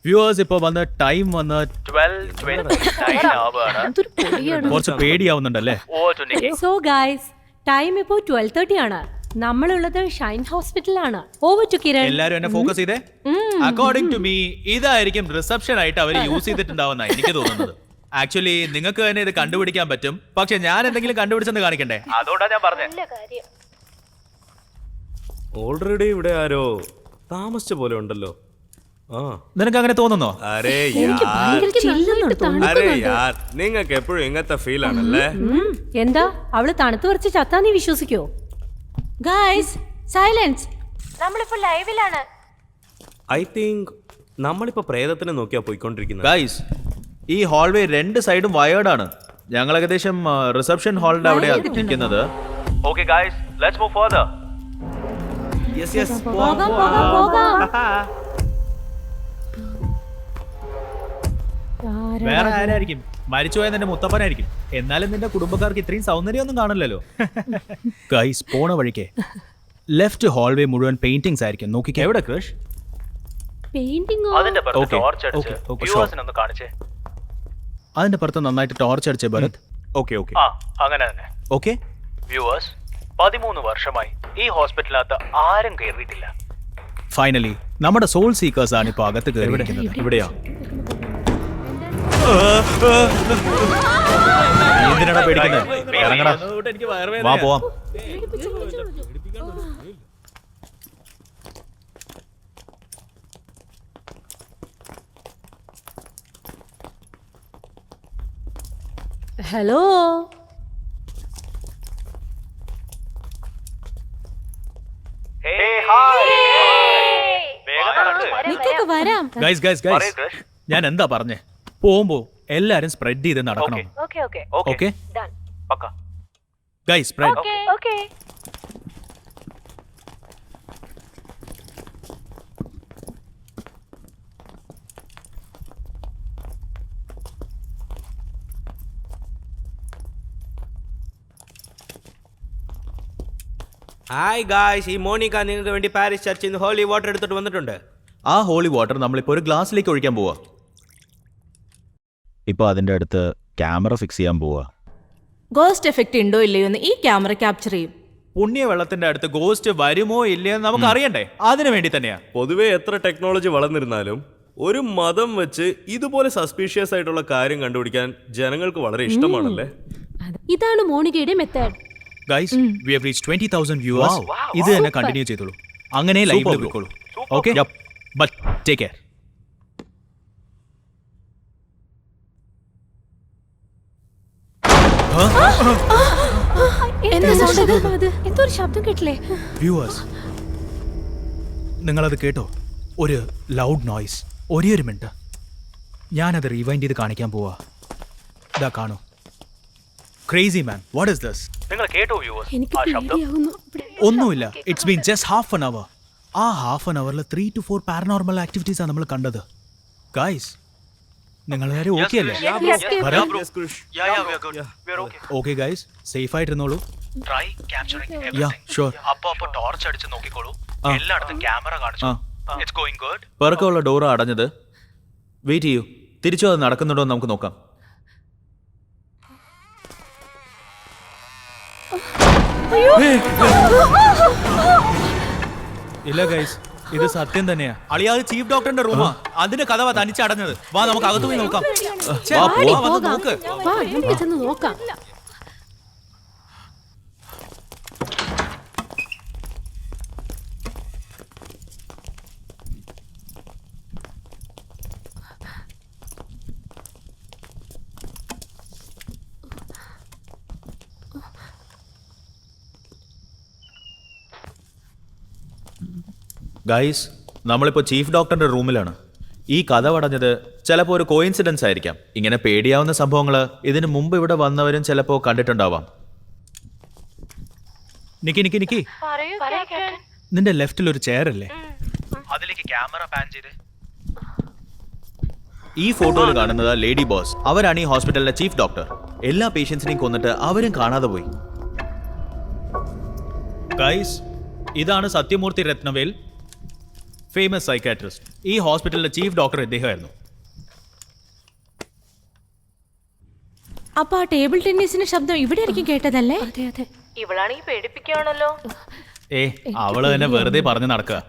വ്യൂവേഴ്സ്, ഇപ്പൊ വന്ന ടൈം വന്ന് 12:29 ആവുകയാണ്. അതൊരു പൊടിയാണ്. കുറച്ച് പേടിയാവുന്നുണ്ടല്ലേ? സോ ഗൈസ്, ടൈം ഇപ്പോ 12:30 ആണ്. നമ്മളുള്ളത് ഷൈൻ ഹോസ്പിറ്റലാണ്. Over to Kiran. എല്ലാരും എന്നെ ഫോക്കസ് ചെയ്തേ. അക്കോർഡിംഗ് ടു മീ ഇതായിരിക്കും റിസപ്ഷൻ ആയിട്ട് അവർ യൂസ് ചെയ്തിട്ടുണ്ടാവുന്ന എനിക്ക് തോന്നുന്നത്. ആക്ച്വലി നിങ്ങൾക്ക് തന്നെ ഇത് കണ്ടുപിടിക്കാൻ പറ്റും. പക്ഷെ ഞാൻ എന്തെങ്കിലും കണ്ടുപിടിച്ചെന്ന് കാണിക്കണ്ടേ? അതുകൊണ്ടാ ഞാൻ പറഞ്ഞത്. ഓൾറെഡി ഇവിടെ ആരോ താമസിച്ച പോലെ ഉണ്ടല്ലോ. നിനക്ക് അങ്ങനെ തോന്നുന്നോ? അരേ എനിക്ക് ഭയങ്കര ചില്ലെന്നുണ്ട് തോന്നുന്നു. യാർ, നിങ്ങൾക്ക് എപ്പോഴും ഇങ്ങനത്തെ ഫീൽ ആണല്ലേ. എന്താ അവള് തണുത്ത് കുറച്ച് ചത്താ നീ വിശ്വസിക്കോ? Guys silence. നമ്മളിപ്പോ ലൈവിലാണ്. ഐ തിങ്ക് നമ്മളിപ്പോ പ്രേതത്തിനെ നോക്കിയാ പോയിക്കൊണ്ടിരിക്കുന്നത്. ഗൈസ്, ഈ ഹാൾവേ രണ്ട് സൈഡും വയേർഡാണ്. ഞങ്ങൾ ഏകദേശം റിസപ്ഷൻ ഹാളിന്റെ അവിടെയാണ് നിൽക്കുന്നത്. Okay guys, let's move further. പോകാം. വേറെ ആരായിരിക്കും? മരിച്ചുപോയ നിന്റെ മുത്തപ്പനായിരിക്കും. എന്നാലും നിന്റെ കുടുംബക്കാർക്ക് ഇത്രയും സൗന്ദര്യമൊന്നും കാണില്ലല്ലോ. ഗൈസ്, പോണ വഴിക്ക് ലെഫ്റ്റ് ഹാൾവേ മുഴുവൻ പെയിന്റിങ്സ് ആയിരിക്കും. നോക്കിക്കേ. എവിടെ ക്രഷ്? പെയിന്റിംഗോ? അതിന്റെ പുറത്ത് Okay, ടോർച്ച് അടിച്ച് okay, okay, വ്യൂവേഴ്സിനെ ഒന്ന് കാണിച്ചേ. അതിന്റെ പുറത്ത് നന്നായിട്ട് ടോർച്ച് അടിച്ചേ ഭരത്. ഓക്കെ ആ അങ്ങനെ തന്നെ. ഓക്കെ വ്യൂവേഴ്സ്, 13 വർഷമായി ഈ ഹോസ്പിറ്റലിനകത്ത് ആരും കയറിയിട്ടില്ല. ഫൈനലി നമ്മുടെ സോൾ സീക്കേഴ്സ് ആണ് ഇപ്പൊ അകത്ത് കയറിയിരിക്കുന്നത്. ഇവിടെയാ? എന്തിനാണ് പേടിക്കുന്നത്? ഇറങ്ങടാ, വാ പോവാം. ഹലോ. നിക്കൊക്കെ വരാം. ഗൈസ് ഗൈസ് ഗൈസ്, ഞാൻ എന്താ പറഞ്ഞേ? പോകുമ്പോ എല്ലാരും സ്പ്രെഡ് ചെയ്ത് നടക്കണം. ഓക്കെ പക്ക. Guys spread. Okay. Hi guys, ഈ മോണിക്ക നിങ്ങൾക്ക് വേണ്ടി പാരീസ് ചർച്ചിൽ നിന്ന് ഹോളി വാട്ടർ എടുത്തിട്ട് വന്നിട്ടുണ്ട്. ആ ഹോളി വാട്ടർ നമ്മളിപ്പോൾ ഒരു ഗ്ലാസ്സിലേക്ക് ഒഴിക്കാൻ പോവാ. ഇപ്പോൾ അതിൻ്റെ അടുത്ത് ക്യാമറ ഫിക്സ് ചെയ്യാൻ പോവാ. ഗോസ്റ്റ് എഫക്റ്റ് ഉണ്ടോ ഇല്ലയോ എന്ന് ഈ ക്യാമറ ക്യാപ്ചർ ചെയ്യും. പുണ്യ വെള്ളത്തിന്റെ അടുത്ത് ഗോസ്റ്റ് വരുമോ ഇല്ലയോ എന്ന് നമുക്ക് അറിയണ്ടേ, അതിനു വേണ്ടി തന്നെയാ. പൊതുവെ എത്ര ടെക്നോളജി വളർന്നിരുന്നാലും ഒരു മതം വെച്ച് ഇതുപോലെ സസ്പീഷ്യസ് ആയിട്ടുള്ള കാര്യം കണ്ടുപിടിക്കാൻ ജനങ്ങൾക്ക് വളരെ ഇഷ്ടമാണല്ലേ. ഇതാണ് മോണികയുടെ method. Guys we have reached 20,000 viewers. ഇത് തന്നെ കണ്ടിന്യൂ ചെയ്തോളൂ, അങ്ങനെ ലൈവിൽ പോയിക്കോളൂ. Okay, but take care. എന്തോ ഒരു ശബ്ദം കേട്ടില്ലേ? വ്യൂവേഴ്സ്, നിങ്ങളത് കേട്ടോ? ഒരു ലൗഡ് നോയ്സ്. ഒരേ ഒരു മിനിറ്റ്, ഞാനത് റീവൈൻഡ് ചെയ്ത് കാണിക്കാൻ പോവാ. ഇതാ കാണൂ. Crazy man, what is this? നിങ്ങൾ കേട്ടോ വ്യൂവേഴ്സ്? എനിക്ക് പേടിയാവുന്നു. ഒന്നുമില്ല, it's been just half an hour. ആ ഹാഫ് ആൻ അവറിൽ 3 to 4 പാരനോർമൽ ആക്ടിവിറ്റീസാണ് നമ്മൾ കണ്ടത്. ഗൈസ്, നിങ്ങളെല്ലാവരും ഓക്കെ അല്ലേ? ഓക്കെ ഗൈസ്, സേഫ് ആയിട്ടിരുന്നോളൂ. Try capturing yeah sure. അപ്പൊ ടോർച്ച് അടിച്ച് നോക്കിക്കോളൂ, എല്ലായിടത്തും ക്യാമറ കാണിച്ചു. It's going good. പെറുക്കമുള്ള ഡോർ അടഞ്ഞത്. വെയിറ്റ് ചെയ്യൂ, തിരിച്ചു അത് നടക്കുന്നുണ്ടോ എന്ന് നമുക്ക് നോക്കാം. ഇല്ല ഗൈസ്, ഇത് സത്യം തന്നെയാ. അളിയാത് ചീഫ് ഡോക്ടറിന്റെ റൂമാ, അതിന്റെ കഥ തനിച്ചടഞ്ഞത്. വാ നമുക്ക് അകത്ത് പോയി നോക്കാം. നോക്ക്. വാ, നമുക്ക് ചെന്ന് നോക്കാം. ഗൈസ്, നമ്മളിപ്പോൾ ചീഫ് ഡോക്ടറിന്റെ റൂമിലാണ്. ഈ കഥ പടഞ്ഞത് ചിലപ്പോൾ ഒരു കോയിൻസിഡൻസ് ആയിരിക്കാം. ഇങ്ങനെ പേടിയാവുന്ന സംഭവങ്ങൾ ഇതിനു മുമ്പ് ഇവിടെ വന്നവരും ചിലപ്പോൾ കണ്ടിട്ടുണ്ടാവാം. നിക്കി, നിന്റെ ലെഫ്റ്റിൽ ഒരു ചെയർ അല്ലേ? അതിലേക്ക് ക്യാമറ പാൻ ചെയ്ത്. ഈ ഫോട്ടോയിൽ കാണുന്നത് ലേഡി ബോസ്. അവരാണ് ഈ ഹോസ്പിറ്റലിലെ ചീഫ് ഡോക്ടർ. എല്ലാ പേഷ്യൻസിനെയും കൊന്നിട്ട് അവരും കാണാതെ പോയി. ഗൈസ്, ഇതാണ് സത്യമൂർത്തി രത്നവേൽ, ഫേമസ് സൈക്കാട്രിസ്റ്റ്. ഈ ഹോസ്പിറ്റലിലെ ചീഫ് ഡോക്ടർ ഇദ്ദേഹമായിരുന്നു. അപ്പൊ ആ ടേബിൾ ടെന്നീസിന്റെ ശബ്ദം ഇവിടെ ആയിരിക്കും കേട്ടതല്ലേ? അതെ. ഇവളാണെങ്കിൽ പേടിപ്പിക്കുകയാണല്ലോ. അവള് തന്നെ വെറുതെ പറഞ്ഞു നടക്കുക,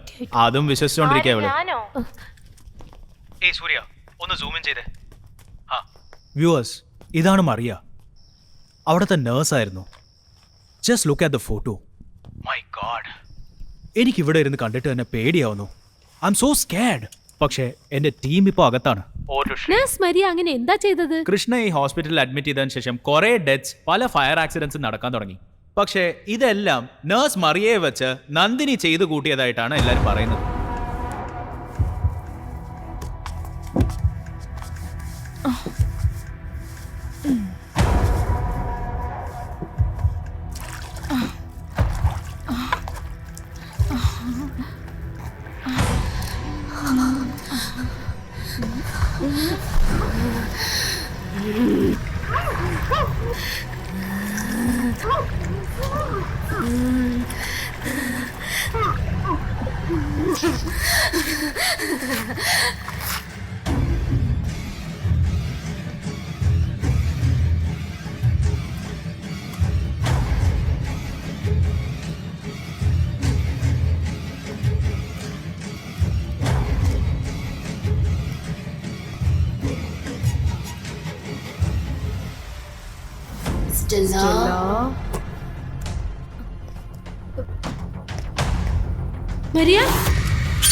അതും വിശ്വസിച്ചോണ്ടിരിക്കുക അവള്. സൂര്യ, ഒന്ന് സൂം ഇൻ ചെയ്തേ. വ്യൂവേഴ്സ്, ഇതാണ് മറിയ, അവിടുത്തെ നേഴ്സായിരുന്നു. Just look at the photo. My god, എനിക്കിവിടെ ഇരുന്ന് കണ്ടിട്ട് തന്നെ പേടിയാവുന്നു. I am so scared. പക്ഷേ എന്റെ ടീം ഇപ്പോൾ അകത്താണ്. നഴ്സ് മരിയ അങ്ങനെ എന്താ ചെയ്തത്? കൃഷ്ണ ഈ ഹോസ്പിറ്റലിൽ അഡ്മിറ്റ് ചെയ്തതിനു ശേഷം കുറെ ഡെത്ത്സ്, പല ഫയർ ആക്സിഡൻസും നടക്കാൻ തുടങ്ങി. പക്ഷേ ഇതെല്ലാം നഴ്സ് മറിയയെ വെച്ച് നന്ദിനി ചെയ്തു കൂട്ടിയതായിട്ടാണ് എല്ലാവരും പറയുന്നത്.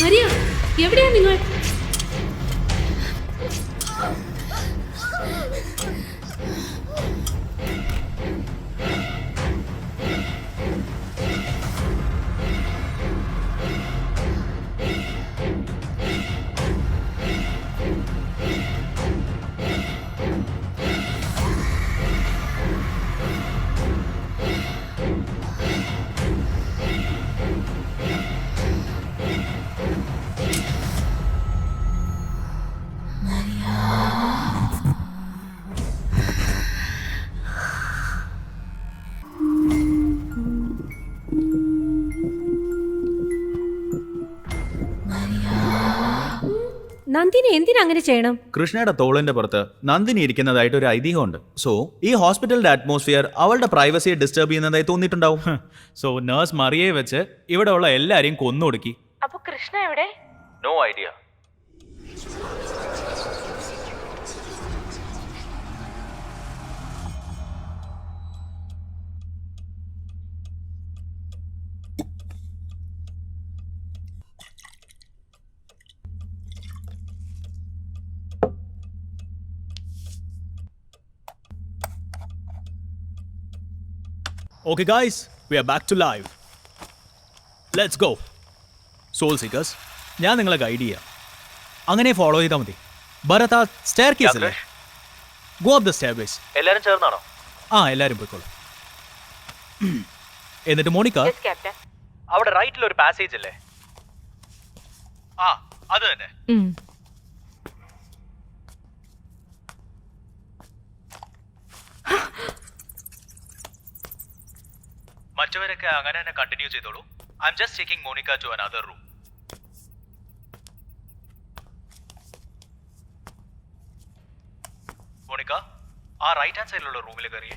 മരിയ, എവിടെയാ നിങ്ങൾ? നന്ദിനി എന്തിനാ അങ്ങനെ ചെയ്യണം? കൃഷ്ണയുടെ തോളിന്റെ പുറത്ത് നന്ദിനി ഇരിക്കുന്നതായിട്ട് ഒരു ഐതിഹ്യമുണ്ട്. സോ ഈ ഹോസ്പിറ്റലിന്റെ അറ്റ്മോസ്ഫിയർ അവളുടെ പ്രൈവസിയെ ഡിസ്റ്റർബ് ചെയ്യുന്നതായി തോന്നിയിട്ടുണ്ടാവും. സോ നഴ്സ് മറിയെ വെച്ച് ഇവിടെ ഉള്ള എല്ലാരെയും കൊന്നൊടുക്കി. അപ്പൊ കൃഷ്ണ എവിടെ? No idea. Okay guys, we are back to live. Let's go. Soul Seekers, ഞാൻ നിങ്ങളെ ഗൈഡ് ചെയ്യാം. അങ്ങനെ ഫോളോ ചെയ്താൽ മതി. ഭരത്, ആ സ്റ്റെയർ കേസ് അല്ലേ? Go up the stairways. എല്ലാരും ചേർന്നാണോ? എല്ലാരും പോയിക്കോളൂ. എന്നിട്ട് മോണിക്ക, അവിടെ റൈറ്റിൽ ഒരു പാസേജ് അല്ലേ? അത് തന്നെ. മറ്റവരൊക്കെ അങ്ങനെ തന്നെ കണ്ടിന്യൂ ചെയ്തോളൂ. I am just taking Monica to another room. Monica, ആ റൈറ്റ് ഹാൻഡ് സൈഡിലുള്ള റൂമിൽ കയറിയേ.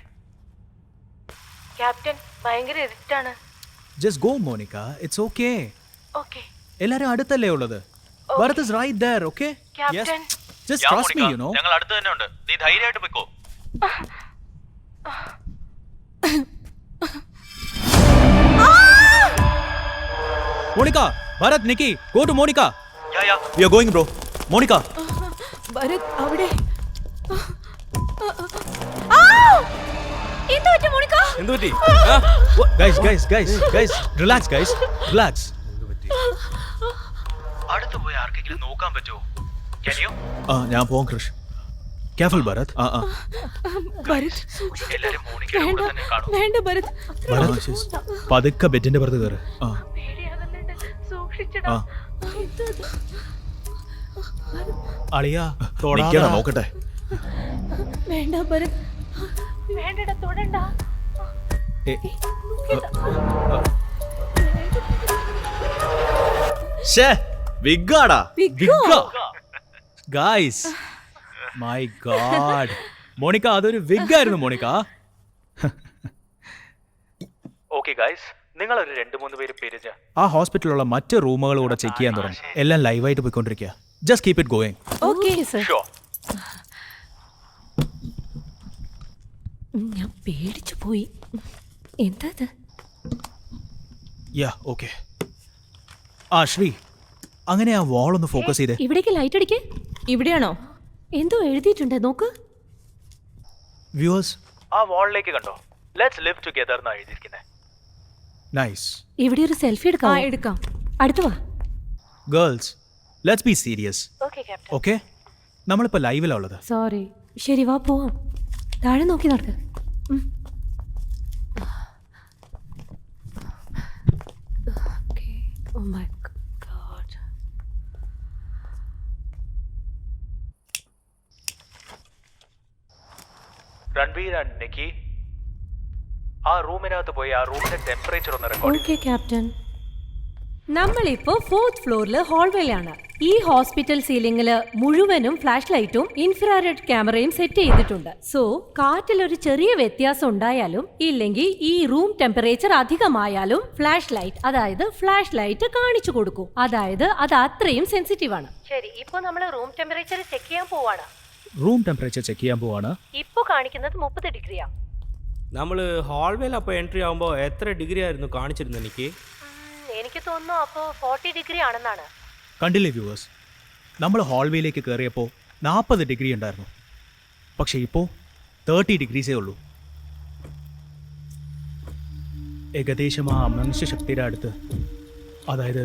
ക്യാപ്റ്റൻ, ഭയങ്കര ഇരുട്ടാണ്. Just go Monica, it's okay. Okay. എല്ലാരും അടുത്തല്ലേ ഉള്ളത്? Bharath is right there, okay? Captain. Just trust me, you know. ഞങ്ങൾ അടുത്ത് തന്നെ ഉണ്ട്. നീ ധൈര്യമായിട്ട് പോയിക്കോ. Monica, Bharat, Nikki, go to Monica. Yeah. We are going, bro. Monica. Bharat അവിടെ. എന്തു പറ്റി മോണിക്ക? എന്ത് പറ്റി? Guys, relax, guys. Relax. അടുത്ത് പോയി ആർക്കെങ്കിലും നോക്കാൻ പറ്റുമോ? Can you? ഞാൻ പോകാം കൃഷ്. Careful, Bharat. ഭരത്, എല്ലാരും മോണിക്കയുടെ കൂടെ തന്നെ കാണും. വേണ്ട ഭരത്. പതുക്കെ ബെഡിന്റെ പുറത്ത് കയറ്. സൂക്ഷിച്ചടാ. അളിയാ, നോക്കട്ടെ. വേണ്ട ഭരത്, വേണ്ടടാ, തൊടണ്ട. വിഗാടാ. ഗായ്സ്, മൈ ഗോഡ്, മോണിക്ക അതൊരു വിഗായിരുന്നു മോണിക്ക. ഓക്കെ ഗൈസ്, നിങ്ങൾ ഒരു 2-3 പേര് പിരിഞ്ഞ് ആ ഹോസ്പിറ്റലിലുള്ള മറ്റ് റൂമുകൾ കൂടെ ചെക്ക് ചെയ്യാൻ തുടങ്ങി. എല്ലാം ലൈവായിട്ട് പോയിക്കൊണ്ടിരിക്കുക. Just keep it going. Okay sir. Sure. ഞാൻ പേടിച്ചു പോയി. എന്താ ഇത്? യാ, ഓക്കെ. ശ്രീ, അങ്ങനെ ആ വാൾ ഒന്ന് ഫോക്കസ് ചെയ്തേ. ഇവിടേക്ക് ലൈറ്റ് അടിക്കേ. ഇവിടെയാണോ? എന്തോ എഴുതിയിട്ടുണ്ട്, നോക്ക്. വ്യൂവേഴ്സ്, ആ വാളിലേക്ക് കണ്ടോ? ലെറ്റ്സ് ലിവ് ടുഗദർ എന്നാ എഴുതിയിരിക്കുന്നത്. നൈസ്. ഇവിടെ ഒരു സെൽഫി എടുക്കാം. എടുക്കാം. അടുത്ത് വാ. Girls, let's be serious. Okay captain. Okay, നമ്മളിപ്പോൾ ലൈവിലാണ് ഉള്ളത്. സോറി. ശരി, വാ പോവാം. താഴെ നോക്കി നടക്ക്. Oh my God. Ranveer and Nikki, ആ റൂമിനകത്ത് പോയി ആ റൂമിന്റെ ടെമ്പറേച്ചർ ഒന്ന് റെക്കോർഡ് ഓക്കേ ക്യാപ്റ്റൻ. നമ്മളിപ്പോ 4th ഫ്ലോറിൽ ഹോൾവേയിലാണ്. ഈ ഹോസ്പിറ്റൽ സീലിംഗില് മുഴുവനും ഫ്ലാഷ് ലൈറ്റും ഇൻഫ്രാറെഡ് ക്യാമറയും സെറ്റ് ചെയ്തിട്ടുണ്ട്. സോ കാറ്റിൽ ഒരു ചെറിയ വ്യത്യാസം ഉണ്ടായാലും ഇല്ലെങ്കിൽ ഈ റൂം ടെമ്പറേച്ചർ അധികമായാലും ഫ്ലാഷ് ലൈറ്റ് കാണിച്ചു കൊടുക്കും. അതായത് അത് അത്രയും സെൻസിറ്റീവ് ആണ്. ശരി, ഇപ്പൊ നമ്മൾ റൂം ടെമ്പറേച്ചർ ചെക്ക് ചെയ്യാൻ പോവാണ്. റൂം ടെമ്പറേച്ചർ ചെക്ക് ചെയ്യാൻ പോവാണ്. ഇപ്പൊ കാണിക്കുന്നത് 30 ഡിഗ്രിയാ. നമ്മൾ ഹാൾവേയിൽ അപ്പോൾ എൻട്രി ആകുമ്പോൾ എത്ര ഡിഗ്രി ആയിരുന്നു കാണിച്ചിരുന്നത്? എനിക്ക് തോന്നുന്നു അപ്പോ 40 ഡിഗ്രി ആണെന്നാണ്. കണ്ടില്ലേ വ്യൂവേഴ്സ്, നമ്മൾ ഹാൾവേയിലേക്ക് കയറിയപ്പോൾ 40 ഡിഗ്രി ഉണ്ടായിരുന്നു. പക്ഷേ ഇപ്പോൾ 30 ഡിഗ്രീസേ ഉള്ളൂ. ഏകദേശം ആ മനുഷ്യശക്തിയുടെ അടുത്ത്, അതായത്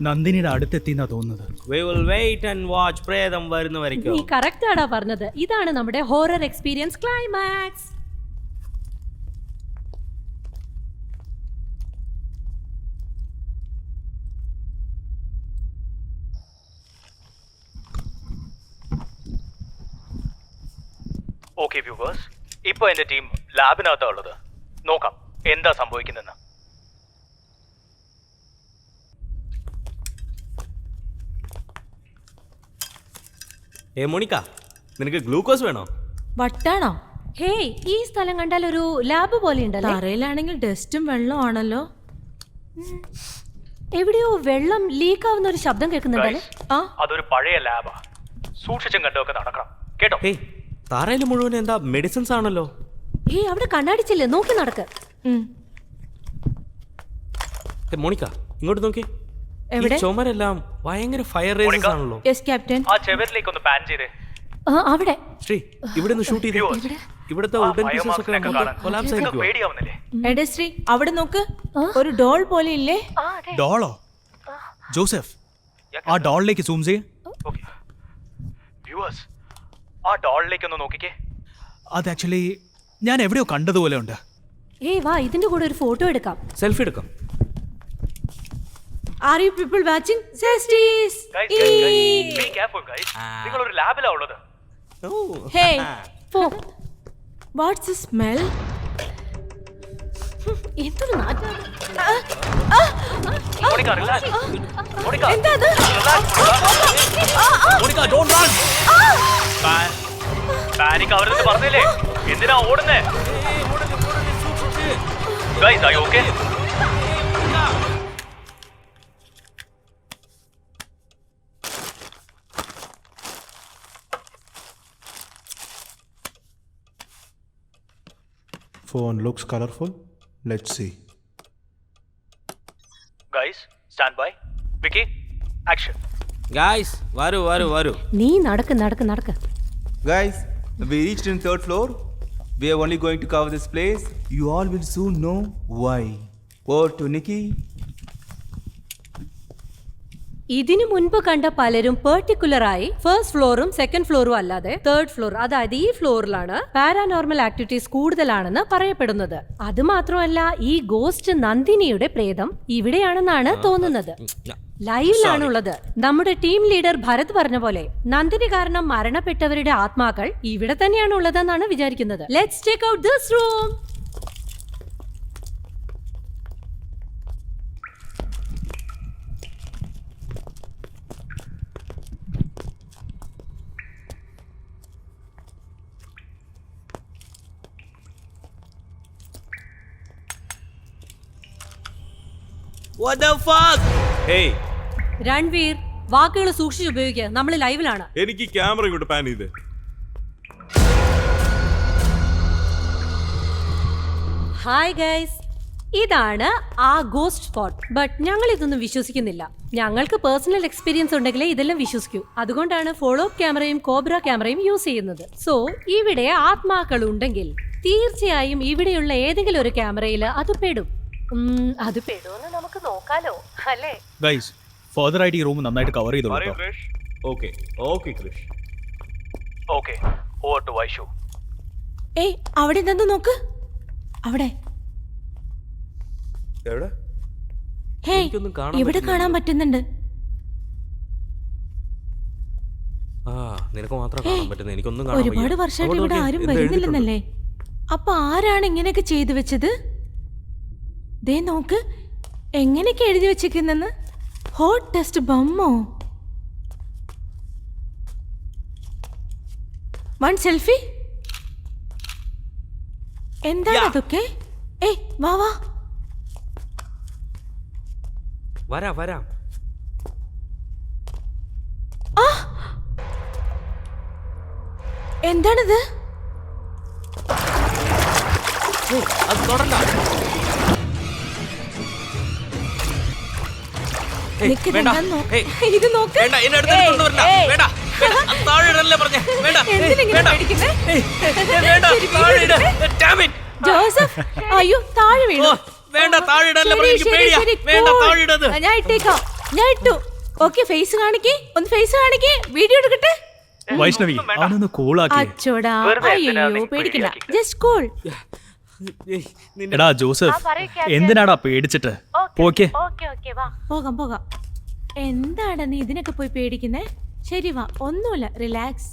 നന്ദിനിയുടെ അടുത്തെത്തിന്നാ തോന്നുന്നത്. We will wait and watch. പ്രേതം വരുന്നവരേക്കും. നീ കറക്റ്റ് ആടാ പറഞ്ഞത്. ഇതാണ് നമ്മുടെ horror experience climax. Okay viewers, ഇപ്പൊ എന്റെ ടീം ലാബിനകത്താണ് ഉള്ളത്. നോക്കാം എന്താ സംഭവിക്കുന്നെന്ന്. മോണിക്ക, നിനക്ക് ഗ്ലൂക്കോസ് വേണോ? വട്ടാണോ? ഹേയ്, ഈ സ്ഥലം കണ്ടാൽ ഒരു ലാബ് പോലെ ഉണ്ടല്ലോ. തറയിലാണെങ്കിൽ ഡസ്റ്റും വെള്ളവും ആണല്ലോ. എവിടെയോ വെള്ളം ലീക്ക് ആവുന്ന ഒരു ശബ്ദം കേൾക്കുന്നുണ്ടല്ലേ? ആ അതൊരു പഴയ ലാബാ. സൂക്ഷിച്ചും കണ്ടൊക്കെ നടക്കണം കേട്ടോ. ഹേയ്, തറയിൽ മുഴുവൻ എന്താ മെഡിസിൻസ് ആണല്ലോ. ഏയ്, അവിടെ കണ്ണാടിച്ചില്ലേ, നോക്കി നടക്ക്. മോണിക്ക, ഇങ്ങോട്ട് നോക്കി. എവിടെ? ചുമരെല്ലാം ഭയങ്കര ഫയർ റേസസ് ആണല്ലോ. Yes captain. ആ ചെവരിലേക്ക് ഒന്ന് പാൻ ചെയ്തേ. അവിടെ ശ്രീ, ഇവിടെ നിന്ന് ഷൂട്ട് ചെയ്ത് ഇവിടുത്തെ വുഡൻ പീസസ് ഒക്കെ കൊലാപ്സ് ആയിരിക്കും. പേടിയാവുന്നില്ലേ? എടശ്രീ, അവിടെ നോക്ക്, ഒരു ഡോൾ പോലെ ഇല്ലേ? ഡോളോ? ജോസഫ്, ആ ഡോളിലേക്ക് സൂം ചെയ്യ്. വ്യൂവേഴ്സ്, ആ ഡോളിലേക്ക് ഒന്ന് നോക്കിക്കേ. അത് ആക്ച്വലി ഞാൻ എവിടെയോ കണ്ടതുപോലെ ഉണ്ട്. ഏയ് വാ, ഇതിന്റെ കൂടെ ഒരു ഫോട്ടോ എടുക്കാം. സെൽഫി എടുക്കാം. Are you people watching zesties? Be careful guys. നിങ്ങൾ ഒരു ലാബിലാ ഉള്ളത്. ഹേ, പോ. What's the smell? എന്തൊരു നാറ്റാണ്. Monica, relax. മോണിക്ക, എന്താ അത്? Monica, don't run. പാനിക് ആവരുതെന്ന് പറഞ്ഞില്ലേ? എന്തിനാ ഓടുന്നേ? Guys, are you okay? Phone looks colorful. Let's see. Guys, stand by. Vicky, action. Guys, വരൂ. നീ നടക്ക്. Guys, we reached in 3rd floor. We are only going to cover this place. You all will soon know why. Over to Nikki. ഇതിനു മുൻപ് കണ്ട പലരും പെർട്ടിക്കുലറായി first ഫ്ലോറും second ഫ്ലോറും അല്ലാതെ third floor, അതായത് ഈ ഫ്ലോറിലാണ് പാരാനോർമൽ ആക്ടിവിറ്റീസ് കൂടുതലാണെന്ന് പറയപ്പെടുന്നത്. അത് മാത്രമല്ല, ഈ ഗോസ്റ്റ് നന്ദിനിയുടെ പ്രേതം ഇവിടെയാണെന്നാണ് തോന്നുന്നത്. ലൈവിലാണുള്ളത്. നമ്മുടെ ടീം ലീഡർ ഭരത് പറഞ്ഞ പോലെ നന്ദിനി കാരണം മരണപ്പെട്ടവരുടെ ആത്മാക്കൾ ഇവിടെ തന്നെയാണ് ഉള്ളതെന്നാണ് വിചാരിക്കുന്നത്. Let's check out this room. What the fuck? Hey, Ranveer, വാക്കുകൾ സൂക്ഷിച്ച് ഉപയോഗിക്കുക. നമ്മൾ ലൈവിലാണ്. എനിക്ക് ക്യാമറ ഇങ്ങോട്ട് പാൻ ചെയ്ത്. ഹായ് ഗൈസ്, ഇതാണ് ആ ഗോസ്റ്റ് സ്പോട്ട്. ബട്ട് ഞങ്ങൾ ഇതൊന്നും വിശ്വസിക്കുന്നില്ല. ഞങ്ങൾക്ക് പേഴ്സണൽ എക്സ്പീരിയൻസ് ഉണ്ടെങ്കിലേ ഇതെല്ലാം വിശ്വസിക്കൂ. അതുകൊണ്ടാണ് ഫോളോ അപ്പ് ക്യാമറയും കോബ്ര ക്യാമറയും യൂസ് ചെയ്യുന്നത്. സോ ഇവിടെ ആത്മാക്കൾ ഉണ്ടെങ്കിൽ തീർച്ചയായും ഇവിടെയുള്ള ഏതെങ്കിലും ഒരു ക്യാമറയിൽ അത് പെടും. അത് പെടുമെന്ന് നമുക്ക് നോക്കാലോ, അല്ലേ? ഗൈസ്, ഫർദർ ആയിട്ട് ഈ റൂം നന്നായിട്ട് കവർ ചെയ്തോളൂ കേട്ടോ. Okay Krish. Okay, over to Vaishu. ഏയ്, അവിടെ നിന്ന് നോക്ക്. അവിടെ. എവിടെ? ഹേയ്, എനിക്കൊന്നും കാണാൻ ഇവിടെ കാണാൻ പറ്റുന്നുണ്ട്. നിനക്ക് മാത്രം കാണാൻ പറ്റുന്നത്, എനിക്കൊന്നും കാണാൻ ഒരുപാട് വയ്യ. വർഷമായിട്ട് അങ്ങോട്ട് ഇവിടെ നോക്കിയേ, ആരും എന്ത് വരുന്നില്ലെന്നല്ലേ? അപ്പൊ ആരാണ് ഇങ്ങനെയൊക്കെ ചെയ്തു വെച്ചത്? ദേ നോക്ക്, എങ്ങനെയൊക്കെ എഴുതി വെച്ചിരിക്കുന്നെന്ന്. ഹോട്ട് ടെസ്റ്റ് ബമ്മോ? One selfie? എന്താണ് അതൊക്കെ? ഏയ്, വാ. വരാം. എന്താണിത്? അത് തൊടണ്ട. നിക്ക്, വേണ്ട. ഇതെന്താന്ന് നോക്ക്. ഏയ്, ഇത് നോക്ക്. വേണ്ട, എന്നെ അടുത്ത് കൊണ്ടുവരണ്ട. വേണ്ട, അത് താഴെ ഇടല്ലേ പറഞ്ഞേ. വേണ്ട, എന്തിനിങ്ങനെ വേണ്ട. പേടിക്കുന്നെ? വേണ്ട, താഴെ ഇട്. Damn it. ജോസഫ്, അയ്യോ, താഴെ വീണു. വേണ്ട, താഴെ ഇടല്ലേ പറഞ്ഞേ. എനിക്ക് പേടിയാ. വേണ്ട, താഴെ ഇടത്. ഞാൻ ഇട്ടേക്കാം. ഞാൻ ഇട്ടു. ഓക്കെ, ഫേസ് കാണിക്കേ. ഒന്ന് ഫേസ് കാണിക്കേ. വീഡിയോ എടുക്കട്ടെ. വൈഷ്ണവി, അവനൊന്ന് കൂളാക്കി. അച്ചോടാ, അയ്യോ, പേടിക്കില്ല. Just cool. എടാ ജോസഫ്, എന്തിനാടാ പേടിച്ചിട്ട്? പോക്കേ. പോകാം. എന്താണ് നീ ഇതിനൊക്കെ പോയി പേടിക്കുന്നേ? ശരി, വാ. ഒന്നുമില്ല, റിലാക്സ്.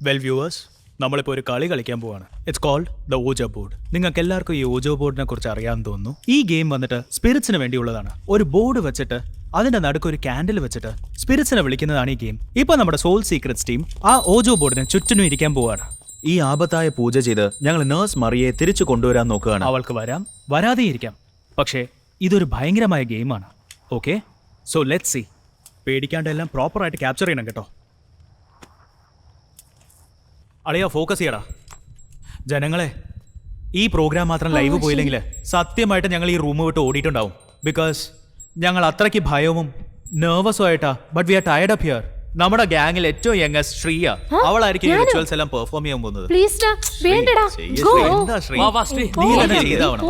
വെൽ വ്യൂവേഴ്സ്, നമ്മളിപ്പോൾ ഒരു കളി കളിക്കാൻ പോവാണ്. It's called the ouija board. നിങ്ങൾക്ക് എല്ലാവർക്കും ഈ ഓജോ ബോർഡിനെ കുറിച്ച് അറിയാമെന്ന് തോന്നുന്നു. ഈ ഗെയിം വന്നിട്ട് സ്പിരിറ്റ്സിന് വേണ്ടിയുള്ളതാണ്. ഒരു ബോർഡ് വെച്ചിട്ട് അതിന്റെ നടുക്ക് ഒരു ക്യാൻഡിൽ വെച്ചിട്ട് സ്പിരിറ്റ്സിനെ വിളിക്കുന്നതാണ് ഈ ഗെയിം. ഇപ്പൊ നമ്മുടെ സോൾ സീക്രറ്റ്സ് ടീം ആ ഓജോ ബോർഡിന് ചുറ്റിനും ഇരിക്കാൻ പോവാണ്. ഈ ആപത്തായ പൂജ ചെയ്ത് ഞങ്ങൾ നേഴ്സ് മറിയെ തിരിച്ചു കൊണ്ടുവരാൻ നോക്കുകയാണ്. അവൾക്ക് വരാം, വരാതെ ഇരിക്കാം. പക്ഷേ ഇതൊരു ഭയങ്കരമായ ഗെയിമാണ്. Okay, so let's see. പേടിക്കാണ്ട് എല്ലാം പ്രോപ്പറായിട്ട് ക്യാപ്ചർ ചെയ്യണം കേട്ടോ. അളിയാ, ഫോക്കസ് ചെയ്യടാ. ജനങ്ങളെ, ഈ പ്രോഗ്രാം മാത്രം ലൈവ് പോയില്ലെങ്കിൽ സത്യമായിട്ട് ഞങ്ങൾ ഈ റൂം വിട്ട് ഓടിയിട്ടുണ്ടാവും. ബിക്കോസ് ഞങ്ങൾ അത്രയ്ക്ക് ഭയവും നെർവസും ആയിട്ടാ. But we R tired up here. നമ്മുടെ ഗ്യാങ്ങിൽ ഏറ്റവും യങ്ങസ്റ്റ് ശ്രീയ. അവളായിരിക്കും ഈ റിച്വൽസ് എല്ലാം പെർഫോം ചെയ്യാൻ പോകുന്നത്. എന്താ ശ്രീ, നീ തന്നെ ചെയ്താവണം.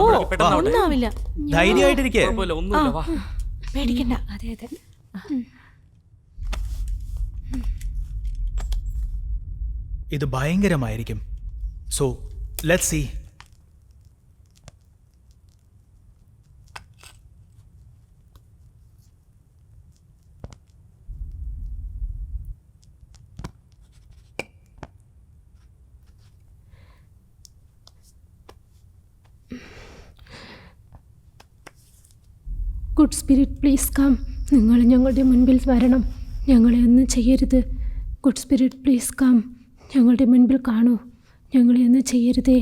ധൈര്യമായിട്ടിരിക്കേ. പേടിക്കണ്ട. അതെ അതെ. ഇത് ഭയങ്കരമായിരിക്കും. So let's see. Good spirit please come. നിങ്ങൾ ഞങ്ങളുടെ മുൻപിൽ വരണം. ഞങ്ങളെ ഒന്നും ചെയ്യരുത്. Good spirit please come. ഞങ്ങളുടെ മുൻപിൽ കാണൂ. ഞങ്ങളെ ഒന്നും ചെയ്യരുതേ.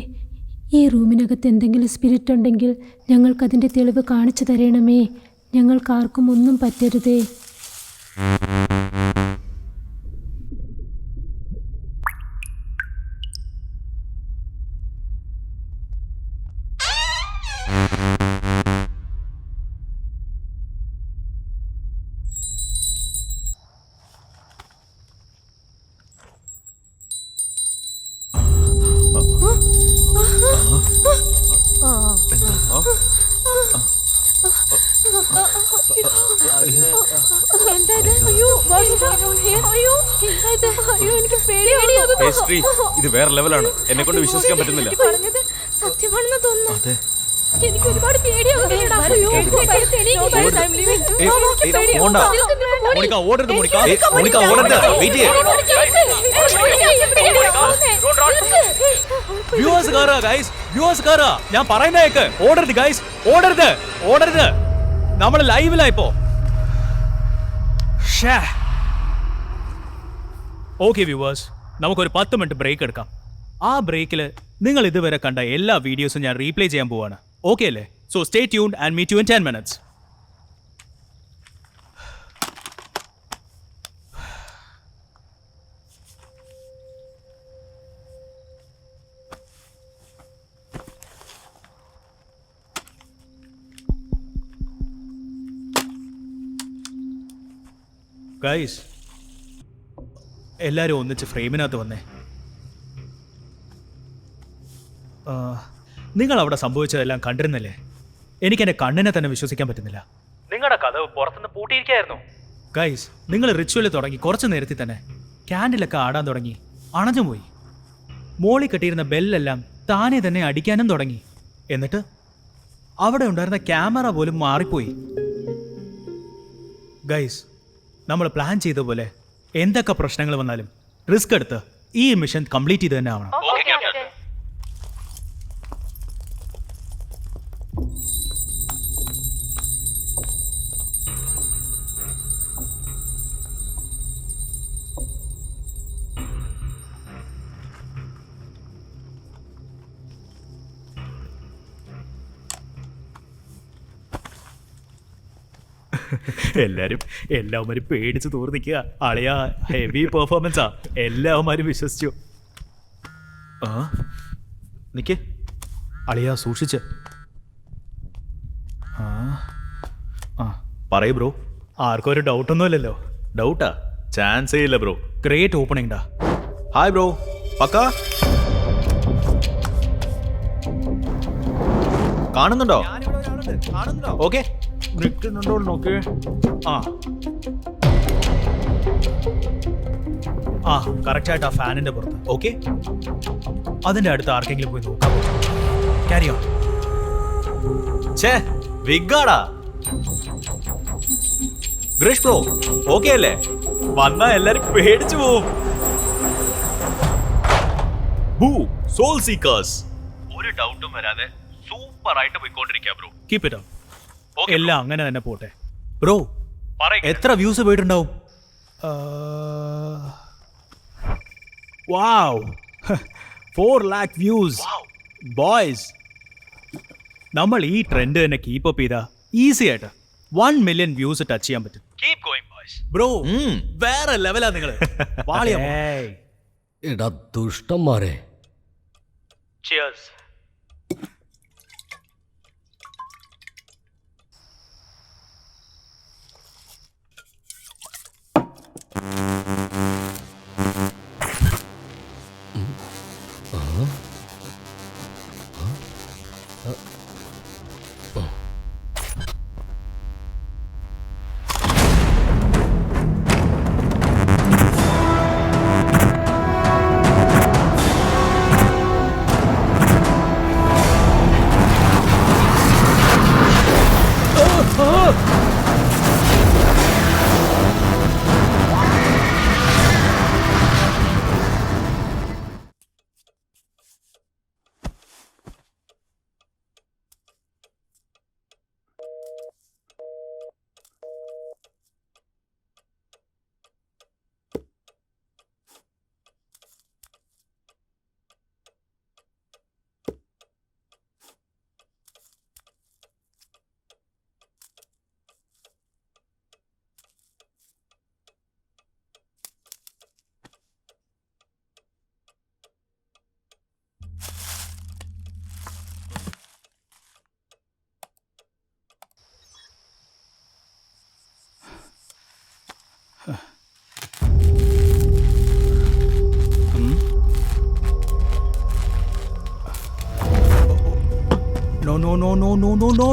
ഈ റൂമിനകത്ത് എന്തെങ്കിലും സ്പിരിറ്റ് ഉണ്ടെങ്കിൽ ഞങ്ങൾക്കതിൻ്റെ തെളിവ് കാണിച്ചു തരണമേ. ഞങ്ങൾക്കാർക്കും ഒന്നും പറ്റരുതേ. ഇത് വേറെ ലെവലാണ്. എന്നെ കൊണ്ട് വിശ്വസിക്കാൻ പറ്റുന്നില്ല. സത്യമാണെന്ന് തോന്നുന്നു. എനിക്ക് ഒരുപാട് ഞാൻ പറയുന്നേക്ക്. ഓടരുത് ഗൈസ്, ഓടരുത്, ഓടരുത്. നമ്മൾ ലൈവിലായിപ്പോ. ഓക്കെ വ്യൂവേഴ്സ്, നമുക്കൊരു 10 മിനിറ്റ് ബ്രേക്ക് എടുക്കാം. ആ ബ്രേക്കിൽ നിങ്ങൾ ഇതുവരെ കണ്ട എല്ലാ വീഡിയോസും ഞാൻ റീപ്ലേ ചെയ്യാൻ പോവാണ്. ഓക്കെ അല്ലേ? So stay tuned and meet you in 10 minutes. Guys, എല്ലാവരും ഒന്നിച്ച് ഫ്രെയിമിനകത്ത് വന്നേ. നിങ്ങൾ അവിടെ സംഭവിച്ചതെല്ലാം കണ്ടിരുന്നില്ലേ? എനിക്ക് എൻ്റെ കണ്ണിനെ തന്നെ വിശ്വസിക്കാൻ പറ്റുന്നില്ല. നിങ്ങളുടെ കഥ പുറത്തുനിന്ന് പൂട്ടിയിരിക്കായിരുന്നു. ഗൈസ്, നിങ്ങൾ റിച്വൽ തുടങ്ങി കുറച്ച് നേരത്തിൽ തന്നെ ക്യാൻഡിലൊക്കെ ആടാൻ തുടങ്ങി, അണഞ്ഞുപോയി. മോളി കെട്ടിയിരുന്ന ബെല്ലെല്ലാം താനെ തന്നെ അടിക്കാനും തുടങ്ങി. എന്നിട്ട് അവിടെ ഉണ്ടായിരുന്ന ക്യാമറ പോലും മാറിപ്പോയി. ഗൈസ്, നമ്മൾ പ്ലാൻ ചെയ്ത പോലെ എന്തൊക്കെ പ്രശ്നങ്ങൾ വന്നാലും റിസ്ക് എടുത്ത് ഈ മിഷൻ കംപ്ലീറ്റ് ചെയ്ത് തന്നെ ആവണം. എല്ലാവരും പേടിച്ച് തോർന്നിക്കുക. അളിയാ, ഹെവി പെർഫോമൻസാ. എല്ലാവരും വിശ്വസിച്ചു. നിക്ക് അളിയാ, സൂക്ഷിച്ച്. പറയൂ ബ്രോ. ആർക്കും ഒരു ഡൗട്ടൊന്നുമില്ലല്ലോ? ഡൗട്ടാ? ചാൻസേ ഇല്ല ബ്രോ. ഗ്രേറ്റ് ഓപ്പണിംഗ് ഡാ. ഹായ് ബ്രോ, പക്ക കാണുന്നുണ്ടോ? ഓക്കെ, നിൽക്കുന്നുണ്ടോ നോക്ക്. കറക്റ്റ് ആയിട്ട് ആ ഫാനിന്റെ പുറത്ത്. ഓക്കെ, അതിന്റെ അടുത്ത് ആർക്കെങ്കിലും പോയി നോക്കാം. Carry on. ഛേ, വിഗാടാ. ഗ്രേഷ് ബ്രോ ഓക്കെ അല്ലേ? വന്നാ എല്ലാരും പേടിച്ചു പോവും. Soul seekers. ഒരു ഡൗട്ടും വരാതെ സൂപ്പർ ആയിട്ട് പോയിക്കൊണ്ടിരിക്കുക ബ്രോ. Keep it up. എല്ലാം അങ്ങനെ തന്നെ പോട്ടെ. ബ്രോ എത്ര വ്യൂസ് പോയിട്ടുണ്ടാവും? വാവ് 4 lakh വ്യൂസ്. ബോയ്സ്, നമ്മൾ ഈ ട്രെൻഡ് തന്നെ കീപ്പ് അപ്പ് ചെയ്താ ഈസി ആയിട്ട് 1 million വ്യൂസ് ടച്ച് ചെയ്യാൻ പറ്റും. Keep going boys. ബ്രോ വേറെ ലെവലാ നിങ്ങള്. എടാ ദുഷ്ടന്മാരെ. Cheers.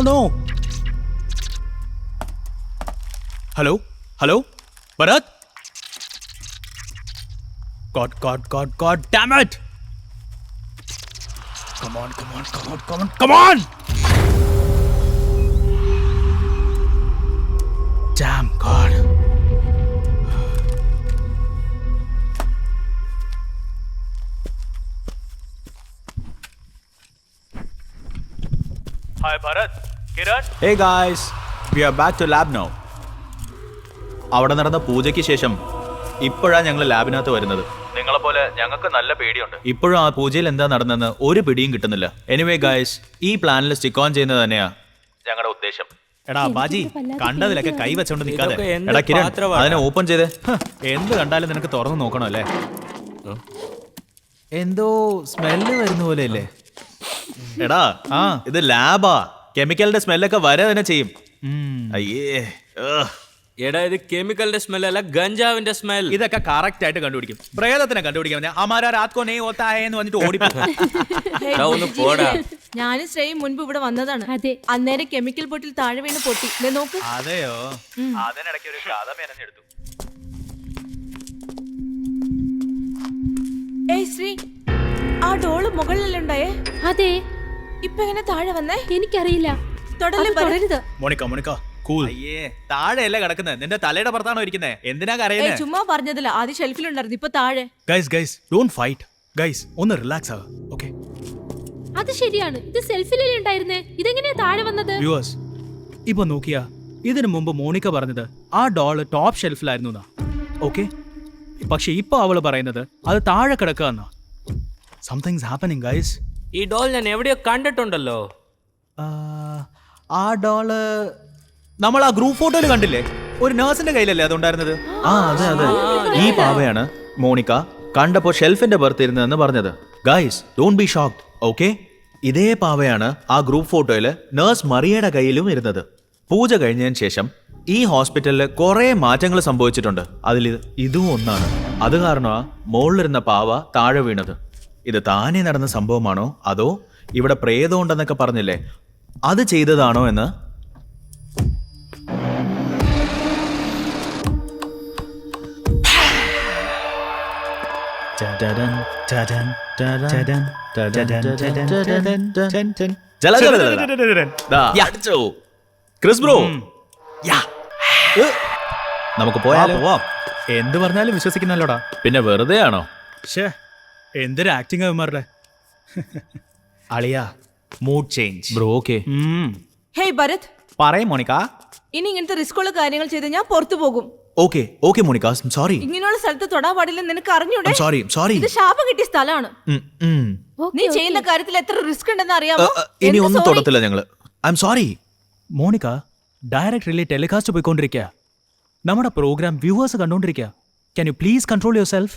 No. Hello? Bharat? God damn it! Come on! Damn God. Hi Bharat. Kiran? Hey guys, we are back to lab now. അവിടെ നടന്ന പൂജയ്ക്ക് ശേഷം ഇപ്പോഴാണ് ഞങ്ങൾ ലാബിനകത്ത് വരുന്നത്. നിങ്ങളെ പോലെ ഞങ്ങൾക്ക് നല്ല പേടിയുണ്ട്. ഇപ്പോഴും ആ പൂജയിൽ എന്താ നടന്നെന്ന് ഒരു പിടിയും കിട്ടുന്നില്ല. എനിവേ ഗൈസ്, ഈ പ്ലാനിൽ സ്റ്റിക്ക് ഓൺ ചെയ്യുന്നത് തന്നെയാ ഞങ്ങളുടെ ഉദ്ദേശം. എടാ ബാജി, കണ്ടതിലൊക്കെ കൈ വെച്ചോണ്ട് നിൽക്കാതെ. എടാ കിരൺ, അതിനെ ഓപ്പൺ ചെയ്തേ. എന്ത് കണ്ടാലും നിനക്ക് തുറന്നു നോക്കണോ അല്ലേ? എന്തോ സ്മെല്ല് വരുന്ന പോലെ അല്ലേ? എടാ ഇത് ലാബാ. കെമിക്കലിന്റെ സ്മെല്ലൊക്കെ വരെ തന്നെ ചെയ്യും. അയ്യേ. എടാ ഇത് കെമിക്കലിന്റെ സ്മെൽ അല്ല, ഗഞ്ചാവിന്റെ സ്മെൽ. ഇതൊക്കെ കറക്റ്റ് ആയിട്ട് കണ്ടുപിടിക്കും. പ്രേതത്തിനെ കണ്ടുപിടിക്കാൻ അമാരാ രാത്കോ നെയ് ഓത്താ എന്ന് വന്നിട്ട് ഓടിപ്പോ. ഒന്ന് പോടാ. ഞാനും ശ്രേയും മുൻപ് ഇവിടെ വന്നതാണ്. അതെ, അന്നേരം കെമിക്കൽ ബോട്ടിൽ താഴെ വീണ് പൊട്ടി. ദേ നോക്ക്. അതെയോ? അതിനിടയ്ക്ക് ഒരു കഥ മെനഞ്ഞെടുത്തു. ഏയ് ശ്രീ, ആ ഡോള് മുകളിലല്ലേ? അതെ. ഇപ്പൊ എങ്ങനെ താഴെ വന്നേ? എനിക്കറിയില്ല. തുടരുത്. Monica cool. അയ്യേ, താഴെയല്ലേ കിടക്കുന്നത്? നിന്റെ തലയുടെ പുറത്താണോ ഇരിക്കുന്നത്? എന്തിനാ കരയുന്നത്? ചുമ്മാ പറഞ്ഞതില്ല. ആദ്യം ഷെൽഫിലുണ്ടായിരുന്നു, ഇപ്പൊ താഴെ. Guys don't fight. ഗൈസ് ഒന്ന് റിലാക്സ് ആവുക. ഓക്കെ, അത് ശരിയാണ്. ഇത് സെൽഫിലേ ഉണ്ടായിരുന്നേ. ഇതെങ്ങനെയാ താഴെ വന്നത്? വ്യൂവേഴ്സ്, ഇപ്പൊ നോക്കിയാ ഇതിനു മുമ്പ് മോണിക്ക പറഞ്ഞത് ആ ഡോള് ടോപ്പ് ഷെൽഫിലായിരുന്നു. ഓക്കെ, പക്ഷെ ഇപ്പൊ അവള് പറയുന്നത് അത് താഴെ കിടക്കുക. Somethings happening guys. ഈ ഡോൾ ഞാൻ എവിടെയോ കണ്ടിട്ടുണ്ടല്ലോ. ആ ഡോള് നമ്മൾ ആ ഗ്രൂപ്പ് ഫോട്ടോയിൽ കണ്ടില്ലേ? ഒരു നഴ്സിന്റെ കയ്യിലല്ലേ അതുണ്ടായിരുന്നത്? അതെ. ഈ പാവയാണ് മോണിക്ക കണ്ടപ്പോ ഷെൽഫിന്റെ പുറത്തിരുന്നതെന്ന് പറഞ്ഞത്. Guys don't be shocked. Okay, ഇതേ പാവയാണ് ആ ഗ്രൂപ്പ് ഫോട്ടോയില് നഴ്സ് മറിയയുടെ കയ്യിലും ഇരുന്നത്. പൂജ കഴിഞ്ഞതിന് ശേഷം ഈ ഹോസ്പിറ്റലിൽ കുറെ മാറ്റങ്ങൾ സംഭവിച്ചിട്ടുണ്ട്. അതിൽ ഇതും ഒന്നാണ്. അത് കാരണമാ മുകളിലിരുന്ന പാവ താഴെ വീണത്. ഇത് താനേ നടന്ന സംഭവമാണോ അതോ ഇവിടെ പ്രേതം ഉണ്ടെന്നൊക്കെ പറഞ്ഞില്ലേ, അത് ചെയ്തതാണോ എന്ന് ക്രിസ് ബ്രോ, നമുക്ക് പോയാലോ? എന്ത് പറഞ്ഞാലും വിശ്വസിക്കുന്നല്ലോടാ. പിന്നെ വെറുതെ ആണോ? ഷേ, എന്തൊരു ആക്ടിങ് അവന്മാരുടെ. അളിയ mood change bro okay hey Bharat, പറയും മോണിക്ക. ഇനി ഇങ്ങനത്തെ റിസ്കുള്ള കാര്യങ്ങൾ ചെയ്ത് ഞാൻ പുറത്തു പോകും. ഓക്കെ ഓക്കെ മോണിക്ക, സോറി ഇങ്ങനെയുള്ള സ്ഥലത്ത് തൊടാൻ പാടില്ലെന്ന് നിനക്ക് അറിഞ്ഞൂടെ? സോറി ഇത് ശാപം കിട്ടിയ സ്ഥലമാണ്. നീ ചെയ്യുന്ന കാര്യത്തിൽ എത്ര റിസ്ക് ഉണ്ടെന്ന് അറിയാമോ? ഇനി ഒന്നും തൊടത്തില്ല ഞങ്ങള്. I am sorry. Monica, directly telecast പോയിക്കൊണ്ടിരിക്കുക. നമ്മുടെ പ്രോഗ്രാം വ്യൂവേഴ്സ് കണ്ടോണ്ടിരിക്കുക. Can you please control yourself?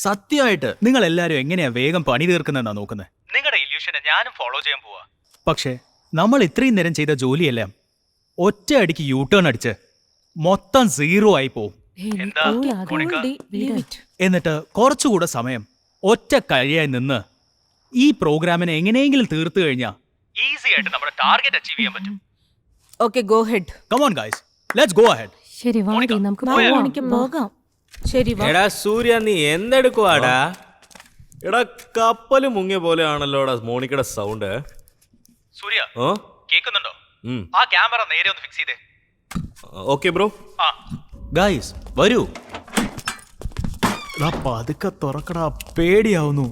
സത്യമായിട്ട് നിങ്ങൾ എല്ലാരും എങ്ങനെയാ വേഗം പണി തീർക്കുന്നതെന്നാ നോക്കുന്നത്. നിങ്ങളുടെ ഇല്യൂഷനെ ഞാനും ഫോളോ ചെയ്യാൻ പോവാ. പക്ഷേ നമ്മൾ ഇത്രയും നേരം ചെയ്ത ജോലിയെല്ലാം ഒറ്റ അടിക്ക് യൂ ടേൺ അടിച്ച് മൊത്തം 0 ആയി പോവും. എന്താ മോണിക്ക? എന്നിട്ട് കുറച്ചുകൂടെ സമയം ഒറ്റ കഴിയായി നിന്ന് ഈ പ്രോഗ്രാമിനെ എങ്ങനെയെങ്കിലും തീർത്തു കഴിഞ്ഞാൽ ഈസി ആയിട്ട് നമ്മുടെ ടാർഗറ്റ് അച്ചീവ് ചെയ്യാൻ പറ്റും. Okay, go head. Come on guys, let's go ahead. ശരി, വാടി നമുക്ക് പോകാം. ശരി, വാ. എടാ സൂര്യ, നീ എന്തെടുക്കുവാടാ? എടാ കപ്പല് മുങ്ങിയ പോലെയാണല്ലോടാ മോണിക്കയുടെ സൗണ്ട്. സൂര്യ, ഓ കേൾക്കുന്നുണ്ടോ? ആ ക്യാമറ നേരെ ഒന്ന് ഫിക്സ് ചെയ്തേ. Okay bro. ഗൈസ് വരൂ. പതുക്കെ തുറക്കടാ, പേടിയാവുന്നു.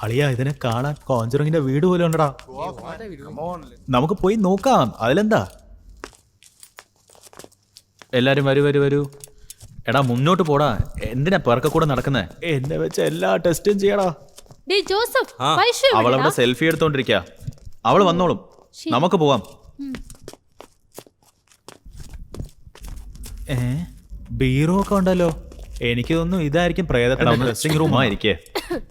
അളിയാ, ഇതിനെ കാണാൻ കോഞ്ചറിങ്ങിന്റെ വീട് പോലെ ഉണ്ടടാ. നമുക്ക് പോയി നോക്കാം, അതിലെന്താ. എല്ലാരും വരൂ വരൂ വരൂ. എടാ മുന്നോട്ട് പോടാ, എന്തിനാ പിറക്ക കൂടെ നടക്കുന്നേ? എന്നെ വെച്ച് എല്ലാ ടെസ്റ്റും ചെയ്യടാ. അവളവിടെ സെൽഫി എടുത്തോണ്ടിരിക്ക. അവള് വന്നോളും, നമുക്ക് പോവാം. ബീറോ ഒക്കെ ഉണ്ടല്ലോ. എനിക്ക് തോന്നുന്നു ഇതായിരിക്കും പ്രേതത്തിന്റെ ഡ്രസ്സിംഗ് റൂം ആയിരിക്കേ.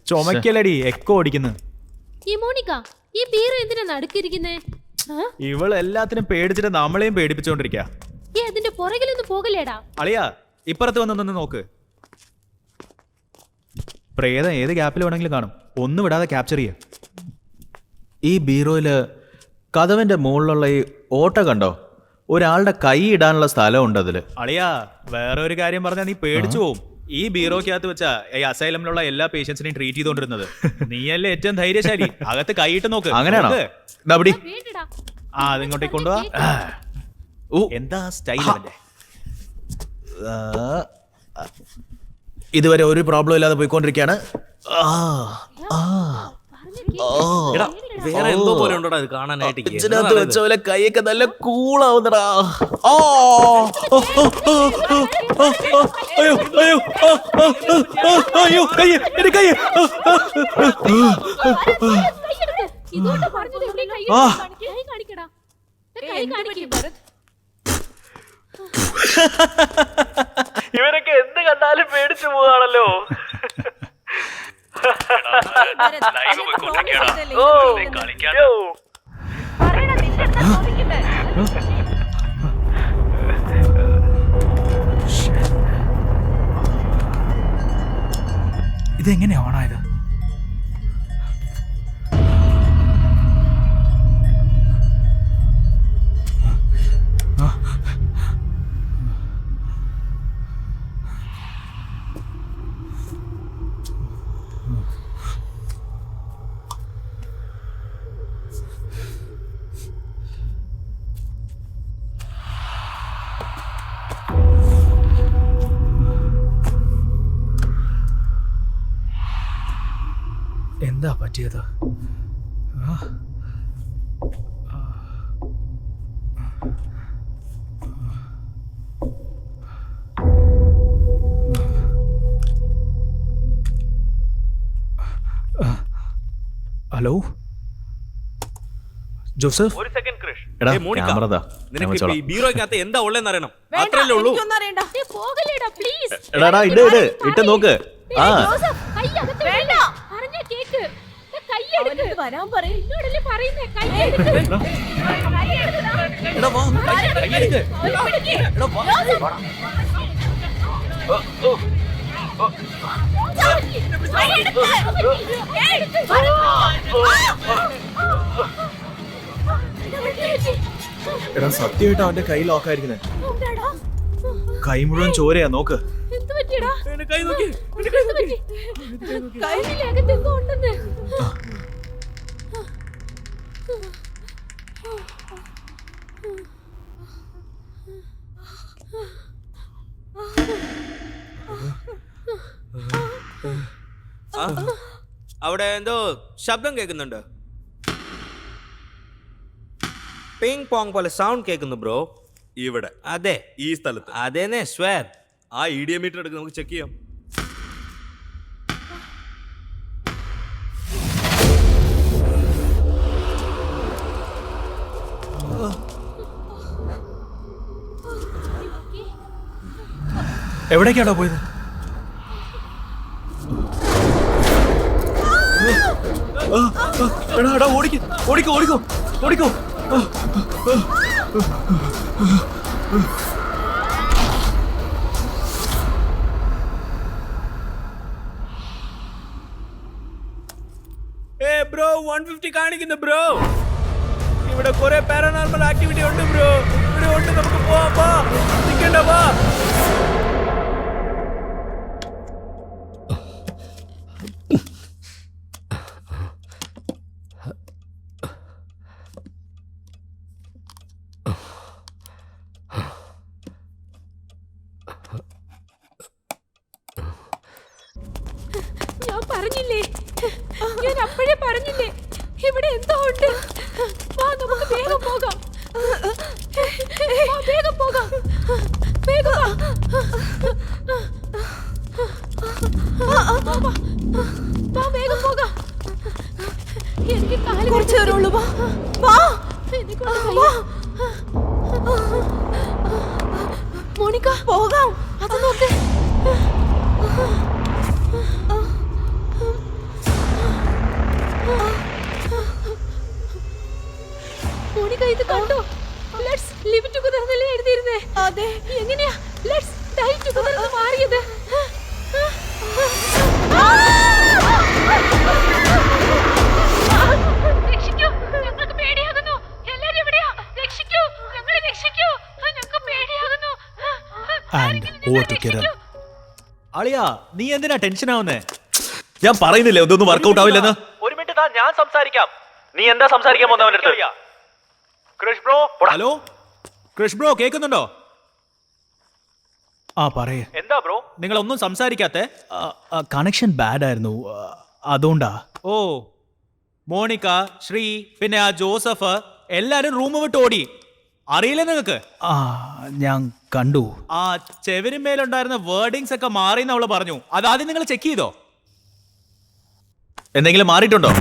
ചുമക്കലടി, എക്കോ ഓടിക്കുന്നു. ഇവള് എല്ലാത്തിനും പേടിച്ചിട്ട് നമ്മളെയും പേടിപ്പിച്ചോണ്ടിരിക്ക. അളിയാ, ഇപ്പുറത്ത് വന്നൊന്ന് നോക്ക്. പ്രേതം ഏത് ഗ്യാപ്പിൽ വേണമെങ്കിലും കാണും. ഒന്നും വിടാതെ ക്യാപ്ചർ ചെയ്യ. ഈ ബീറോയില് കതവിന്റെ മുകളിലുള്ള ഈ ഓട്ട കണ്ടോ? ഒരാളുടെ കൈ ഇടാനുള്ള സ്ഥലം ഉണ്ട് അതില്. അളിയാ, വേറെ ഒരു കാര്യം പറഞ്ഞാൽ നീ പേടിച്ചു പോവും. ഈ ബീറോക്കകത്ത് വെച്ചാ ഈ അസൈലമിലുള്ള എല്ലാ പേഷ്യൻസിനെയും ട്രീറ്റ് ചെയ്തോണ്ടിരുന്നത്. നീയല്ലേ ഏറ്റവും ധൈര്യശാലി. അകത്ത് കൈയിട്ട് നോക്ക്. അങ്ങനെയാണോ? അതിങ്ങോട്ടേക്ക് കൊണ്ടുപോവാ. എന്താ സ്റ്റൈൽ അവന്റെ. ഇതുവരെ ഒരു പ്രോബ്ലം ഇല്ലാതെ പോയിക്കൊണ്ടിരിക്കുകയാണ്. വേറെ എന്തോ പോലെ ഉണ്ടോടാ ഇത് കാണാനായിട്ട്. ഇതിനകത്ത് വെച്ച പോലെ കൈയൊക്കെ നല്ല കൂളാവുന്നടാ. ഇവരൊക്കെ എന്ത് കണ്ടാലും പേടിച്ചു പോവാണല്ലോ. ഇതെങ്ങനെയാ ഓണായത്? എന്താ പറ്റിയത്? Hello Joseph. ഒരു സെക്കൻഡ് ക്രിഷ്. എടാ, മോണിക്ക, ക്യാമറ നിനക്ക് ഇപ്പൊ ഈ ബീറോയ്ക്കകത്ത് എന്താ ഉള്ളതെന്ന് അറിയണം. അത്രല്ലേ ഉള്ളൂ. എടാ ഇട്ട് നോക്ക്. വരാൻ പറയും. എടാ, സത്യമായിട്ട് അവന്റെ കൈ ലോക്കായിരിക്കുന്നേ. കൈ മുഴുവൻ ചോരയാ, നോക്ക്. കൈ നോക്കി. അവിടെ എന്തോ ശബ്ദം കേൾക്കുന്നുണ്ട്. പിങ് പോങ് പോലെ സൗണ്ട് കേൾക്കുന്നു ബ്രോ. ഇവിടെ അതെ, ഈ സ്ഥലത്ത് അതേനെ സ്വയർ. ആ EDM മീറ്റർ എടുത്ത് നമുക്ക് ചെക്ക് ചെയ്യാം. എവിടേക്കാണോ പോയത്? എടാ ഓടിക്കോ ഓടിക്കോ ഓടിക്കോ ഓടിക്കോ. ബ്രോ 150 കാണിക്കുന്നു ബ്രോ. ഇവിടെ കുറെ പാരനോർമൽ ആക്ടിവിറ്റി ഉണ്ട് ബ്രോ. ഇവിടെ ഉണ്ട്, നമുക്ക് പോവാം. നിൽക്കണ്ട, വാ. ഞാൻ പറഞ്ഞില്ലേ, ഞാൻ അപ്പോഴേ പറഞ്ഞില്ലേ, ഇവിടെ എന്തോ ഉണ്ട്. വാ, നമുക്ക് വേഗം പോകാം. വാ, വേഗം പോകാം. വേഗം വാ. വാ, വേഗം പോകാം. എനിക്ക് കാല് കുറച്ച് നേരമുള്ളൂ. വാ വാ വാ. മോണിക്ക, പോകാം. അത് നോക്ക്. മോണിക്ക, ഇത് കണ്ടോ? ലെറ്റ്സ് ലിവ് ടുഗദർ എന്നല്ലേ എഴുതിയിരുന്നേ? അതെ. എങ്ങനെയാ ലെറ്റ്സ് ഡൈ ടുഗദർ എന്ന് മാറിയത്? രക്ഷിക്കൂ, ഞങ്ങൾക്ക് പേടിയാകുന്നു. എല്ലാവരും എവിടെയാ? രക്ഷിക്കൂ, ഞങ്ങളെ രക്ഷിക്കൂ. ഞങ്ങൾക്ക് പേടിയാകുന്നു. അളിയാ, നീ എന്തിനാ ടെൻഷൻ ആവുന്നേ? ഞാൻ പറയുന്നില്ലേ ഒന്നും വർക്കൗട്ട് ആവില്ലെന്ന്. ഒരു മിനിറ്റ് താ, ഞാൻ സംസാരിക്കാം. നീ എന്താ സംസാരിക്കാൻ പോകുന്നവന്റെ അടുത്ത്? Krish bro. Hello Krish bro, കേൾക്കുന്നുണ്ടോ? ആ പറയേ. എന്താ ബ്രോ? നിങ്ങൾ ഒന്നും സംസാരിക്കാത്തെ? കണക്ഷൻ ബാഡ് ആയിരുന്നു, അതുകൊണ്ടാ. ഓ, മോണിക്ക, ശ്രീ, പിന്നെ ആ ജോസഫ് എല്ലാരും റൂം വിട്ട് ഓടി. അറിയില്ലേ നിങ്ങൾക്ക്? ആ, ഞാൻ കണ്ടു. ആ ചെവിരിന്മേലുണ്ടായിരുന്ന വേർഡിങ്സ് ഒക്കെ മാറിയെന്ന് അവള് പറഞ്ഞു. അതാദ്യം നിങ്ങൾ ചെക്ക് ചെയ്തോ? എന്തെങ്കിലും മാറിയിട്ടുണ്ടോ?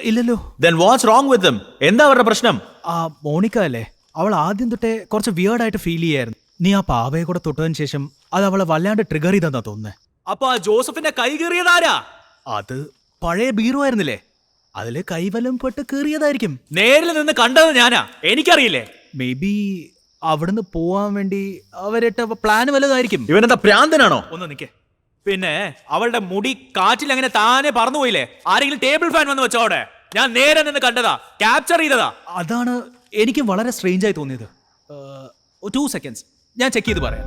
ഇല്ലല്ലോ. Then what's wrong with them? എന്താ അവരുടെ പ്രശ്നം? ആ മോണിക്ക അല്ലേ, അവൾ ആദ്യം തൊട്ടേ കുറച്ച് വിയേർഡ് ആയിട്ട് ഫീൽ ചെയ്യായിരുന്നു. നീ ആ പാവയെ കൂടെ തൊട്ടതിന് ശേഷം അത് അവളെ വല്ലാണ്ട് ട്രിഗർ ചെയ്തെന്നാ തോന്നുന്നേ. അപ്പൊ ആ ജോസഫിന്റെ കൈ കീറിയതാരാ? അത് പഴയ ബീറോ ആയിരുന്നില്ലേ, അതില് കൈവലം പെട്ട് കീറിയതായിരിക്കും. നേരിൽ നിന്ന് കണ്ടത് ഞാനാ, എനിക്കറിയില്ലേ. മേ ബി അവിടുന്ന് പോവാൻ വേണ്ടി അവരിട്ട പ്ലാൻ വല്ലതായിരിക്കും. ഇവനെന്താ പ്രാന്തനാണോ? ഒന്ന് നിക്കേ. പിന്നെ അവളുടെ മുടി കാറ്റിൽ അങ്ങനെ താനെ പറന്നുപോയില്ലേ? ആരെങ്കിലും ടേബിൾ ഫാൻ വന്ന് വെച്ചോ അവിടെ? ഞാൻ നേരെ നിന്ന് കണ്ടതാ, ക്യാപ്ചർ ചെയ്തതാ. അതാണ് എനിക്ക് വളരെ സ്ട്രേഞ്ച് ആയി തോന്നിയത്. 2 seconds, ഞാൻ ചെക്ക് ചെയ്ത് പറയാം.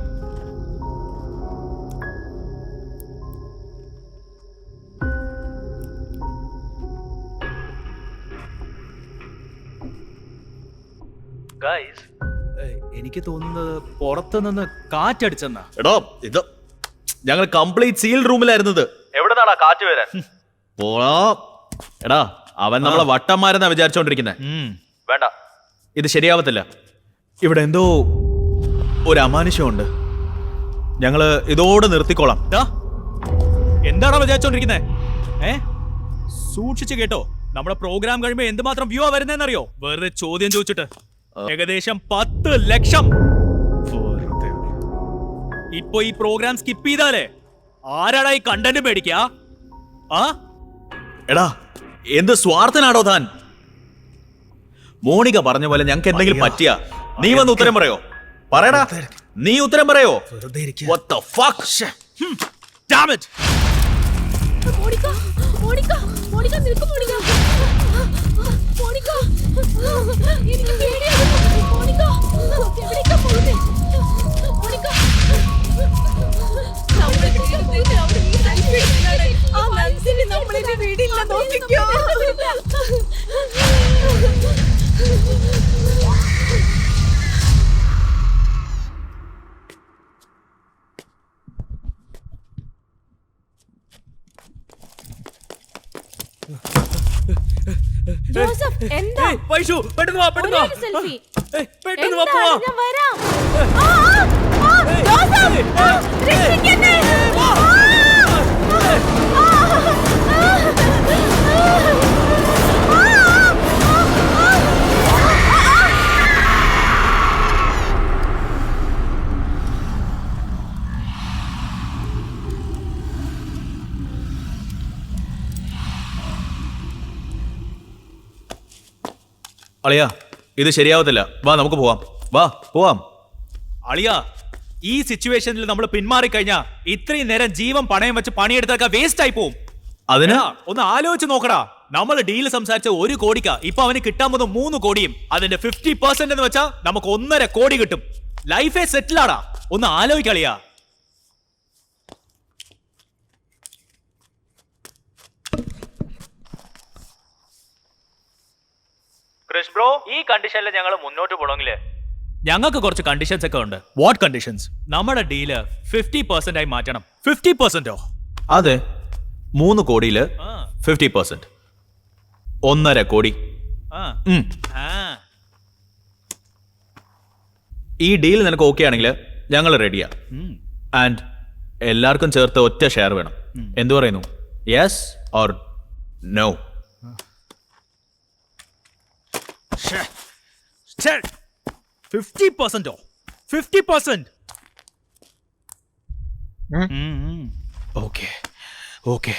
എനിക്ക് തോന്നുന്നത് പുറത്തു നിന്ന് കാറ്റടിച്ചെന്നാ. എടോ, ഇത് ഞങ്ങൾ കംപ്ലീറ്റ് സീൽ റൂമിലായിരുന്നത്. എവിടെ നിന്നാടാ കാറ്റ് വരാൻ? എടാ, അവൻ നമ്മളെ വട്ടന്മാരെന്നാ വിചാരിച്ചോണ്ടിരിക്കുന്നെ. വേണ്ട, ഇത് ശരിയാവത്തില്ല. ഇവിടെ എന്തോ ഒരു അമാനുഷ്യമുണ്ട്. ഞങ്ങള് ഇതോടെ നിർത്തിക്കോളാം. എന്താണോ വിചാരിച്ചോണ്ടിരിക്കുന്നേ? സൂക്ഷിച്ചു കേട്ടോ, നമ്മുടെ പ്രോഗ്രാം കഴിയുമ്പോ എന്തുമാത്രം വ്യൂ ആ വരുന്നതെന്നറിയോ? വെറുതെ ചോദ്യം ചോദിച്ചിട്ട്. ഏകദേശം 10 ലക്ഷം. ഇപ്പൊ ഈ പ്രോഗ്രാം സ്കിപ്പ് ചെയ്താലേ ആരാടാ ഈ കണ്ടന്റ് മേടിക്കാ? എടാ, എന്ത് സ്വാർത്ഥനാടോ താൻ? മോണിക പറഞ്ഞ പോലെ ഞങ്ങൾക്ക് എന്തെങ്കിലും പറ്റിയ നീ വന്ന് ഉത്തരം പറയോ? പറയടാ, നീ ഉത്തരം പറയോ? What the fuck? Damn it! Monica, Monica, Monica, നിൽക്ക് മോണിക്ക. മോണിക്ക, എനിക്ക് പേടിയാകുന്നു. മോണിക്ക, എവിടേക്കാ പോകുന്നേ? മോണിക്ക, ആ മനസ്സിന് നമ്മളിന്റെ വീടില്ല, നോക്കിക്കോ. ജോസഫ് എന്താ വൈഷു പെട്ടെന്ന് വാ പെട്ടെന്ന് വാ സെൽഫി പെട്ടെന്ന് വാ പോവാ ഞാൻ വരാം ജോസഫ് രക്ഷിക്കണേ അളിയ ഇത് ശരിയാവത്തില്ല, വാ നമുക്ക് പോവാം, വാ പോവാം. അളിയ ഈ സിറ്റുവേഷനിൽ നമ്മൾ പിന്മാറിക്കഴിഞ്ഞാ ഇത്രയും നേരം ജീവൻ പണയം വെച്ച് പണിയെടുത്തൊക്കെ വേസ്റ്റ് ആയി പോവും. അതിന് ഒന്ന് ആലോചിച്ച് നോക്കടാ, നമ്മൾ ഡീല് സംസാരിച്ച 1 കോടിക്കാ ഇപ്പൊ അവന് കിട്ടാൻ പോകുന്ന 3 കോടിയും അതിന്റെ 50% എന്ന് വെച്ചാ നമുക്ക് 1.5 കോടി കിട്ടും. ലൈഫേ സെറ്റിലാടാ, ഒന്ന് ആലോചിക്കളിയാ. ക്രിഷ് ബ്രോ, ഈ കണ്ടീഷനിൽ ഞങ്ങൾ മുന്നോട്ട് പോകണമെങ്കിലേ ഞങ്ങൾക്ക് കുറച്ച് കണ്ടീഷൻസ് ഒക്കെ ഉണ്ട്. What conditions? നമ്മുടെ ഡീല് 50% ആയി മാറ്റണം. 50%ഓ? അതെ, 3 കോടിയില് 50%, 1.5 കോടി. ഈ ഡീൽ നിനക്ക് ഓക്കെ ആണെങ്കിൽ ഞങ്ങൾ റെഡിയാ. ആൻഡ് എല്ലാവർക്കും ചേർത്ത് ഒറ്റ ഷെയർ വേണം. എന്തു പറയുന്നു? Yes or no? 50%ഓ? 50%? Okay okay.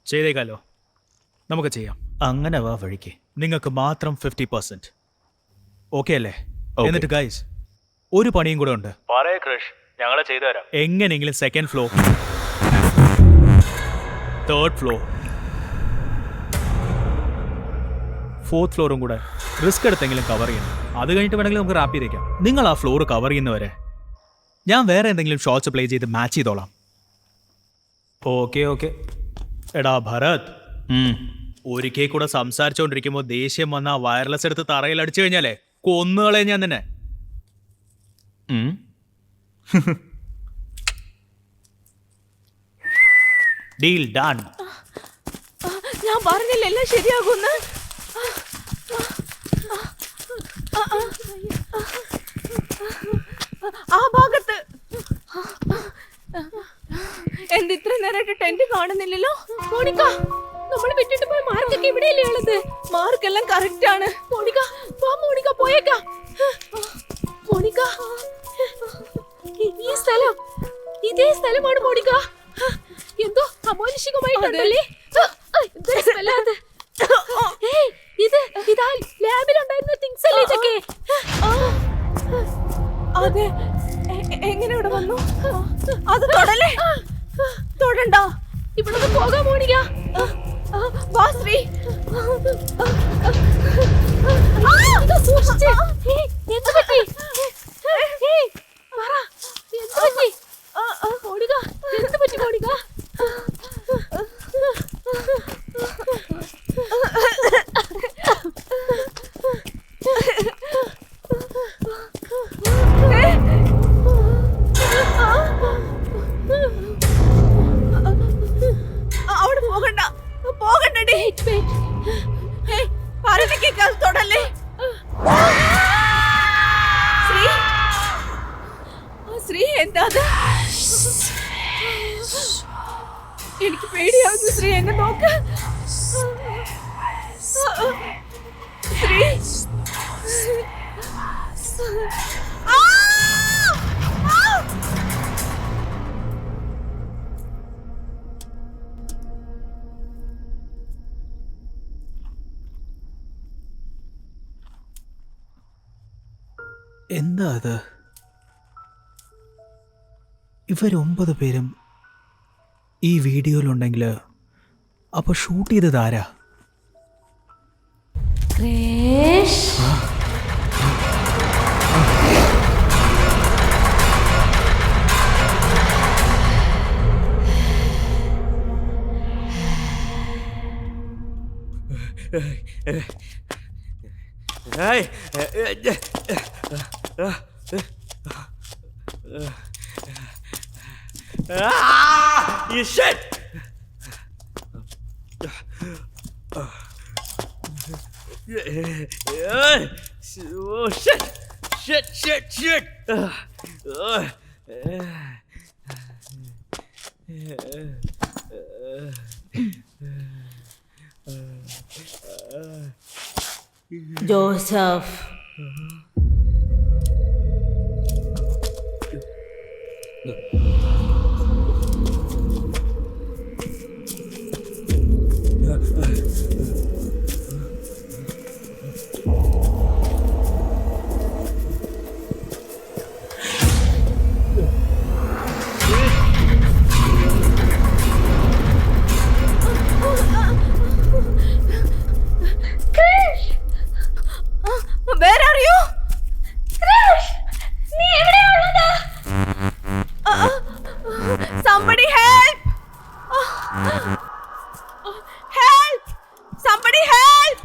ചെയ്തേക്കാലോ, നമുക്ക് ചെയ്യാം. അങ്ങനെ വാ വഴിക്ക്. നിങ്ങൾക്ക് മാത്രം 50%. ഓക്കെ അല്ലേ? എന്നിട്ട് ഗൈസ്, ഒരു പണിയും കൂടെ ഉണ്ട്. പറയേ ക്രിഷ്, ഞങ്ങൾ ചെയ്തു തരാം. എങ്ങനെയെങ്കിലും 2nd floor, 3rd floor, 4th ഫ്ലോറും കൂടെ റിസ്ക് എടുത്തെങ്കിലും കവർ ചെയ്യണം. അത് കഴിഞ്ഞിട്ട് വേണമെങ്കിൽ നമുക്ക് റാപ്പ് ചെയ്തേക്കാം. നിങ്ങൾ ആ ഫ്ലോർ കവർ ചെയ്യുന്നവരെ ഞാൻ വേറെ എന്തെങ്കിലും ഷോട്ട്സ് പ്ലേ ചെയ്ത് മാച്ച് ചെയ്തോളാം. Okay okay. എടാ ഭരത്, ഒരിക്കൽ കൂടെ സംസാരിച്ചോണ്ടിരിക്കുമ്പോ ദേഷ്യം വന്ന വയർലെസ് എടുത്ത് തറയിൽ അടിച്ചു കഴിഞ്ഞാലേ കൊന്നുകളെ ഞാൻ തന്നെ. Deal done. ഞാൻ പറഞ്ഞില്ല എല്ലാം ശരിയാകുമെന്ന്. ആ ഭാഗത്ത് എന്ത് ഇത്ര നേരമായിട്ട് ടെന്റ് കാണുന്നില്ലല്ലോ? മോണിക്ക, നമ്മൾ വിട്ടിട്ട് പോയ മാർക്കൊക്കെ ഇവിടെയല്ലേ ഉള്ളത്? മാർക്കെല്ലാം കറക്റ്റ് ആണ്. മോണിക്ക വാ, മോണിക്ക പോയേക്കാം. മോണിക്ക, ഈ സ്ഥലം ഇതേ സ്ഥലമാണ് മോണിക്ക. എന്തോ അമാനുഷികമായിട്ടല്ലേ ഇതാ ലാബിലുണ്ടായിരുന്ന തിങ്സ് അല്ലേ ഇതൊക്കെ? അതെ, എങ്ങനെ ഇവിടെ വന്നു? അത് തൊടല്ലേ? തൊടണ്ട, ഇവിടെ പോകാം മോണിക്ക. വാ ശ്രീ. എന്ത് പറ്റി? മോണിക്ക, എന്ത് പറ്റി മോണിക്ക? അവിടെ പോകണ്ട, പോകണ്ടേ. പറയുന്നേക്കാൾ തൊടല്ലേ ശ്രീ. ശ്രീ എന്താ? എനിക്ക് പേടിയാവുന്നു ശ്രീ, എന്നെ നോക്ക് ശ്രീ. എന്താ അത്? ഇവർ 9 പേരും ഈ വീഡിയോയിലുണ്ടെങ്കിൽ അപ്പൊ ഷൂട്ട് ചെയ്തത് ആരാ? You shit! Oh shit! Shit! Joseph, where are you? നീ എവിടെയാണുള്ളത്? Somebody help! Help! Somebody help!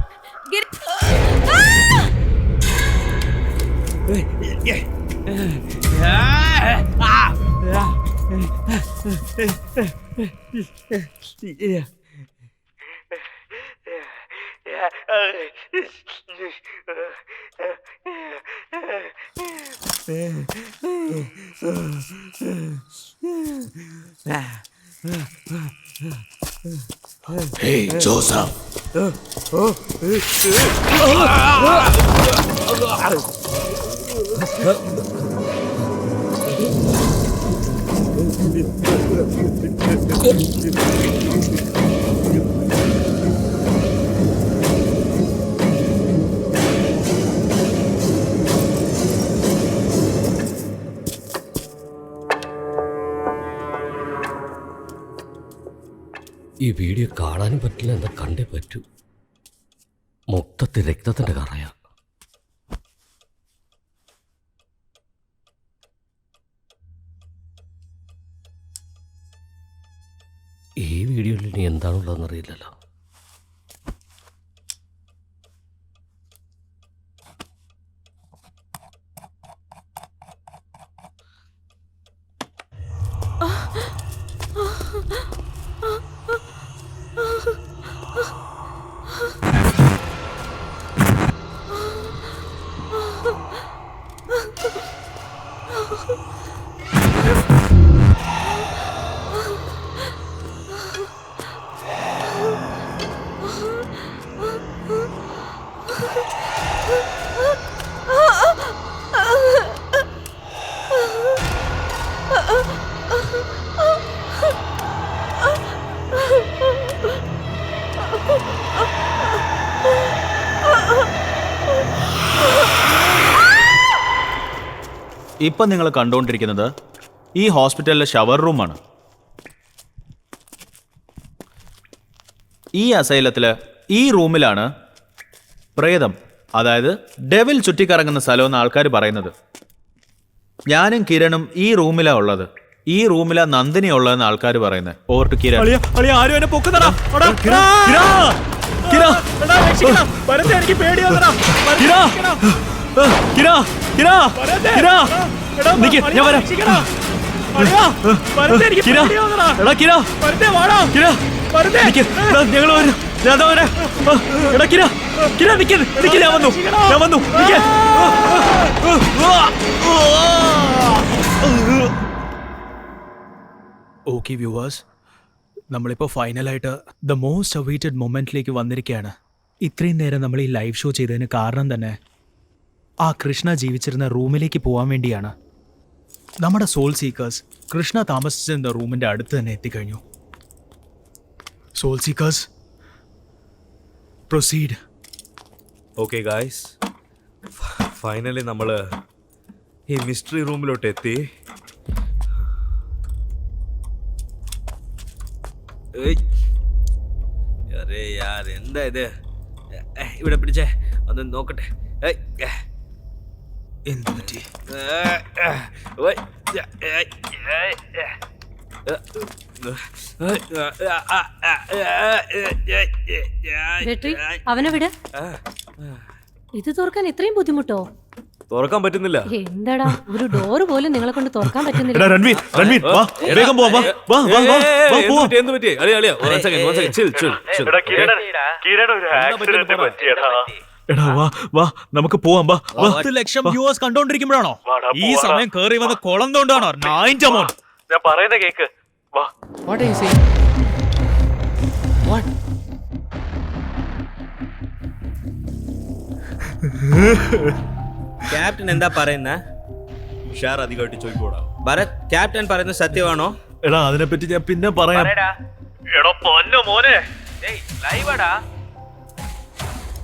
Hey, Joseph. ഈ വീഡിയോ കാണാനും പറ്റില്ല, എന്താ കണ്ടേ പറ്റൂ. മൊത്തത്തിൽ രക്തത്തിന്റെ കറയാ. ഈ വീഡിയോയിൽ ഇനി എന്താണുള്ളതെന്ന് അറിയില്ലല്ലോ. ഇപ്പം നിങ്ങൾ കണ്ടുകൊണ്ടിരിക്കുന്നത് ഈ ഹോസ്പിറ്റലിലെ ഷവർ റൂമാണ്. ഈ അസൈലത്തില് ഈ റൂമിലാണ് പ്രേതം, അതായത് ഡെവിൽ ചുറ്റിക്കറങ്ങുന്ന സ്ഥലമെന്ന് ആൾക്കാർ പറയുന്നത്. ഞാനും കിരണും ഈ റൂമിലാണ് ഉള്ളത്. ഈ റൂമിലാ നന്ദിനി ഉള്ളതെന്ന് ആൾക്കാർ പറയുന്നത്. Over to Kiran. ആരും എന്നെ പൊക്കുന്നടാ. എനിക്ക് പേടിയാ. ഓക്കെ വ്യൂവേഴ്സ്, നമ്മളിപ്പോൾ ഫൈനലായിട്ട് ദ മോസ്റ്റ് അവൈറ്റഡ് മൊമെന്റിലേക്ക് വന്നിരിക്കുകയാണ്. ഇത്രയും നേരം നമ്മൾ ഈ ലൈവ് ഷോ ചെയ്തതിന് കാരണം തന്നെ ആ കൃഷ്ണ ജീവിച്ചിരുന്ന റൂമിലേക്ക് പോകാൻ വേണ്ടിയാണ്. നമ്മുടെ സോൾ സീക്കേഴ്സ് കൃഷ്ണ താമസിച്ചിരുന്ന റൂമിൻ്റെ അടുത്ത് തന്നെ എത്തിക്കഴിഞ്ഞു. Soul seekers, proceed. Okay guys, finally നമ്മൾ ഈ മിസ്റ്ററി റൂമിലോട്ട് എത്തി. അരേ യാർ, എന്താ ഇത്? ഇവിടെ പിടിച്ചേ, ഒന്ന് നോക്കട്ടെ. എന്ത് പറ്റി? ബെട്രി അവനെ വിട്. ഇത് തുറക്കാൻ ഇത്രയും ബുദ്ധിമുട്ടോ? തുറക്കാൻ പറ്റുന്നില്ല. എന്താടാ, ഒരു ഡോറ് പോലും നിങ്ങളെ കൊണ്ട് തുറക്കാൻ പറ്റുന്നില്ല. രൺവീർ രൺവീർ വാ വേഗം പോ വാ വാ വാ വാ വാ പോ. എന്ത് പറ്റി? അളിയ അളിയ one second, chill. എടാ വാ വാ നമുക്ക് പോവാം വാ വാ. 10 ലക്ഷം വ്യൂവേഴ്സ് കണ്ടോണ്ടിരിക്കുമ്പോഴാണോ ഈ സമയം കേറി വന്ന് കുളം തോണ്ടാണോ? നായിന്റെ മോൻ. ഞാൻ പറയുന്ന കേക്ക്. വാ. What are you saying? What? Captain എന്താ പറയുന്ന? ഷാർ അധികമായിട്ട് ചോദിക്കൂടാ. ഭരത്, ക്യാപ്റ്റൻ പറയുന്നത് സത്യമാണോ? എടാ അതിനെപ്പറ്റി ഞാൻ പിന്നെ പറയാം. എടോ പൊന്നു മോനെ.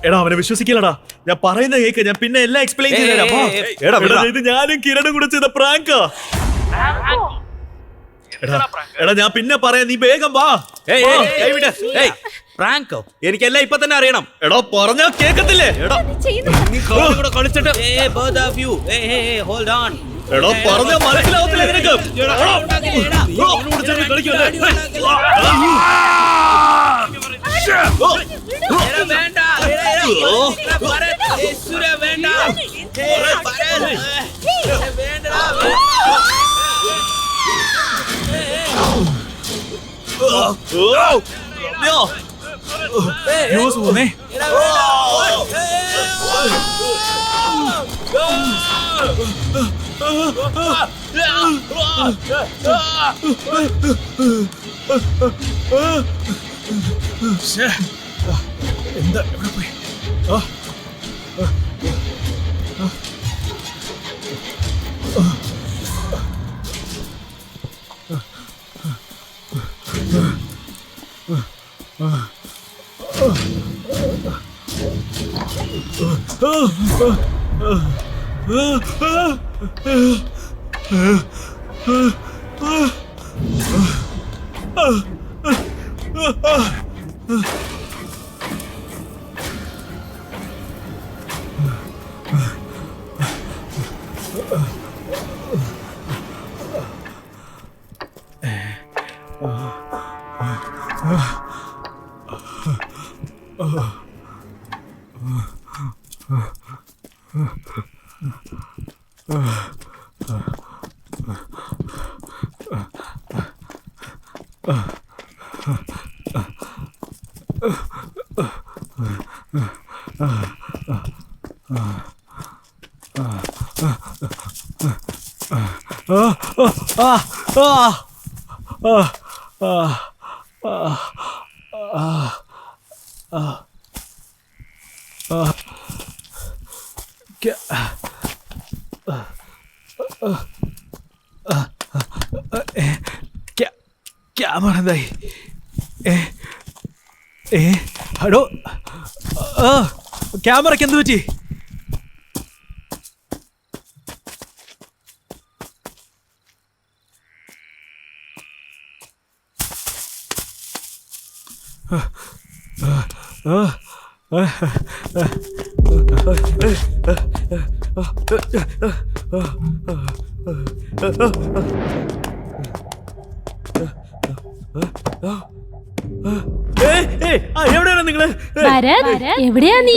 എടാ അവനെ വിശ്വസിക്കില്ലടാ, ഞാൻ പറയുന്ന കേക്ക്. ഞാൻ പിന്നെ എല്ലാം എക്സ്പ്ലെയിൻ ചെയ്തുതരാം. വാ. എടാ ഇത് ഞാനും കിരണും കൂടെ ചെയ്ത പ്രാങ്കാ. എടാ ഞാൻ പിന്നെ പറയാം, നീ വേഗം വാ. പ്രാങ്കോ? എനിക്കെല്ലാം ഇപ്പൊ തന്നെ അറിയണം. എടാ പറഞ്ഞാ കേക്കത്തില്ലേ? എടാ നീ കൂടെ കളിച്ചിട്ട് both of you. Hold on. എടാ പറഞ്ഞാ മനസ്സിലാവത്തില്ല നിനക്ക്. വേണ്ട എന്താ എവിടെ പോയി? ക്യാമറ എന്തായി? ഹലോ, ക്യാമറയ്ക്ക് എന്ത് പറ്റി? എവിടെയാണ് നിങ്ങള്? എവിടെയാ നീ?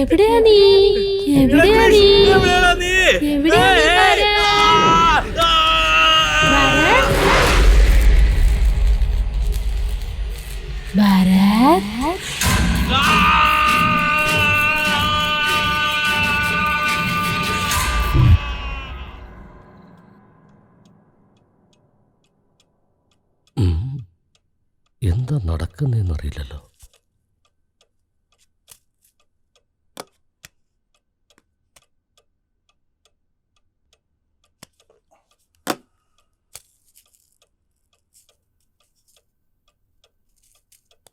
എവിടെയാ നീ? എവിടെയാ നീ? എവിടെയാണോ നീ? എവിടെയാ നീ? ഭാരത്, എന്താ നടക്കുന്നതെന്നറിയില്ലല്ലോ.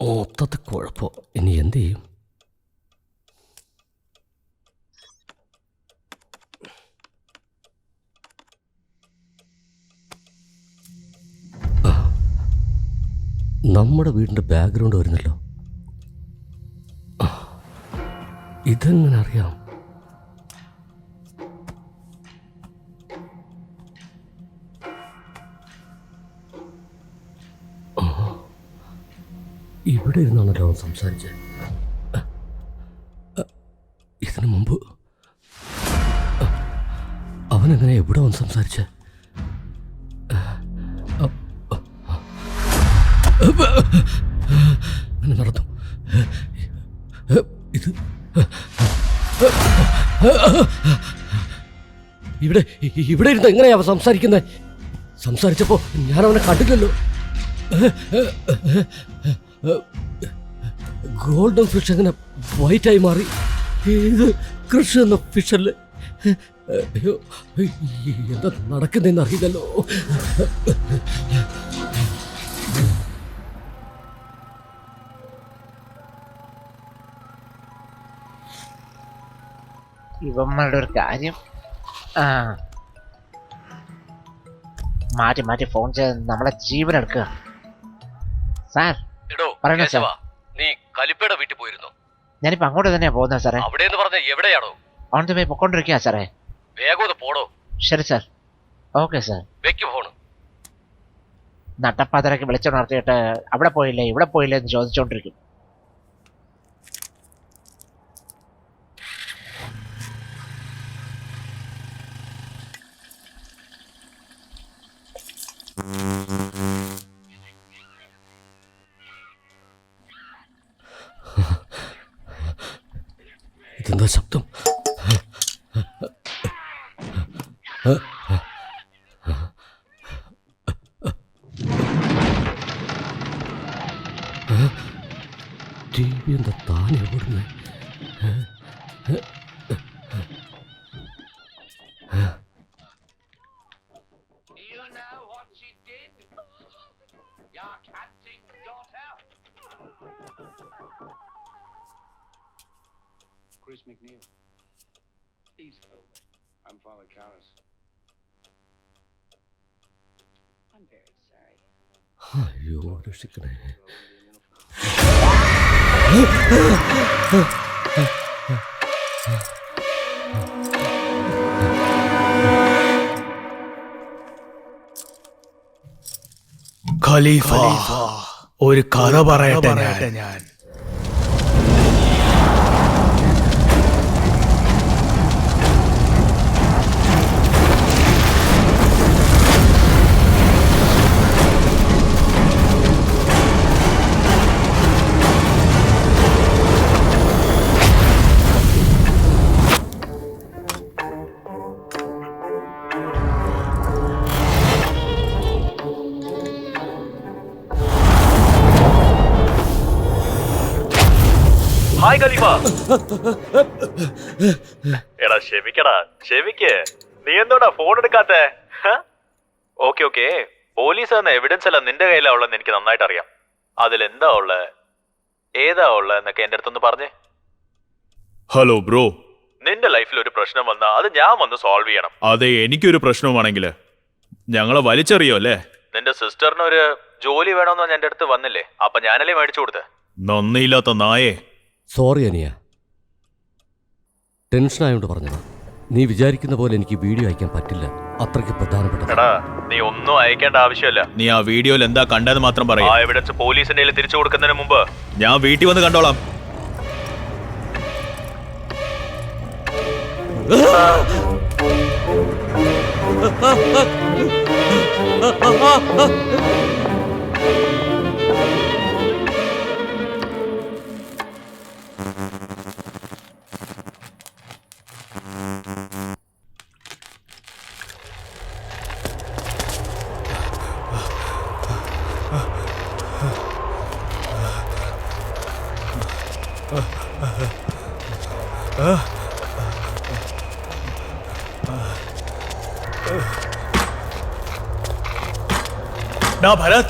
മൊത്തത്തിൽ കുഴപ്പം. ഇനി എന്ത് ചെയ്യും? നമ്മുടെ വീടിൻ്റെ ബാക്ക്ഗ്രൗണ്ട് വരുന്നല്ലോ. ഇതെങ്ങനെ അറിയാം? ഇവിടെ ഇരുന്നാണല്ലോ അവൻ സംസാരിച്ചത്. ഇതിനു മുമ്പ് അവനെങ്ങനെ എവിടെ വന്ന് സംസാരിച്ചേ? അങ്ങനെ നടന്നു. ഇത് ഇവിടെ ഇരുന്ന് എങ്ങനെയാ അവൻ സംസാരിക്കുന്നത്? സംസാരിച്ചപ്പോ ഞാൻ അവനെ കണ്ടില്ലല്ലോ. ഗോൾഡൻ ഫിഷ് എങ്ങനെ വൈറ്റായി മാറി? ഇത് കൃഷി എന്ന ഫിഷല്ലേ? അയ്യോ, എന്താ നടക്കുന്നതെന്ന് അറിയില്ലല്ലോ. ഇവന്മാരുടെ ഒരു കാര്യം. മാറ്റി ഫോൺ ചെയ്ത് നമ്മളെ ജീവൻ എടുക്കുക. സാർ പറയണോ സാർ? നീ കലിപ്പയുടെ വീട്ടിൽ പോയിരുന്നു? ഞാനിപ്പോ അങ്ങോട്ട് തന്നെയാ പോകുന്നത് സാറേ. അവിടെ എന്ന് പറഞ്ഞ എവിടെയാണോ? ഓൺ ദ വേ പൊക്കോണ്ടിരിക്കുക സാറേ. വേഗം ഒന്ന് പോടോ. ശരി സാർ. Okay sir. വെക്ക് ഫോണ്. നട്ടപ്പാതിരക്ക് വിളിച്ചുണർത്തിയിട്ട് അവിടെ പോയില്ലേ ഇവിടെ പോയില്ലേ എന്ന് ചോദിച്ചോണ്ടിരിക്കും. ഇതെന്താ ശബ്ദം? ടി വി എന്താ താനെ ഓടുന്നേ? Chris McNeil. Please help me. I'm Father Karras. I'm very sorry. അയ്യോ, രക്ഷിക്കണേ. ഖലീഫ, ഒരു കഥ പറയട്ടെ ഞാൻ. ഹായ് ഖലീഫ. എടാ ക്ഷമിക്ക്. നീ എന്തോടാ ഫോൺ എടുക്കാത്തെ? ഓക്കെ പോലീസ് എന്ന എവിഡൻസ് എല്ലാം നിന്റെ കയ്യിലാ ഉള്ളതെന്ന് എനിക്ക് നന്നായിട്ട് അറിയാം. അതിലെന്താ ഉള്ളത്, ഏതാ ഉള്ളത് എന്നൊക്കെ എന്റെ അടുത്തൊന്ന് പറഞ്ഞേ. ഹലോ ബ്രോ, നിന്റെ ലൈഫിൽ ഒരു പ്രശ്നം വന്നാ അത് ഞാൻ വന്ന് സോൾവ് ചെയ്യണം. അതെ, എനിക്കൊരു പ്രശ്നമാണെങ്കിൽ ഞങ്ങളെ വലിച്ചെറിയോ അല്ലേ? നിന്റെ സിസ്റ്ററിന് ഒരു ജോലി വേണമെന്ന് എന്റെ അടുത്ത് വന്നില്ലേ? അപ്പൊ ഞാനല്ലേ മേടിച്ചു കൊടുത്തേ? നന്ദിയില്ലാത്ത നായേ. സോറി അനിയ, ടെൻഷനായോണ്ട് പറഞ്ഞതാ. നീ വിചാരിക്കുന്ന പോലെ എനിക്ക് വീഡിയോ അയക്കാൻ പറ്റില്ല, അത്രയ്ക്ക് പ്രധാനപ്പെട്ട. എടാ, നീ ഒന്നും അയക്കേണ്ട ആവശ്യമില്ല. നീ ആ വീഡിയോയിൽ എന്താ കണ്ടെന്ന് മാത്രം പറയും. ആ എവിഡൻസ് പോലീസിന്റെ കയ്യിൽ തിരിച്ചു കൊടുക്കുന്നതിന് മുമ്പ് ഞാൻ വീട്ടിൽ വന്ന് കണ്ടോളാം. ना भरत,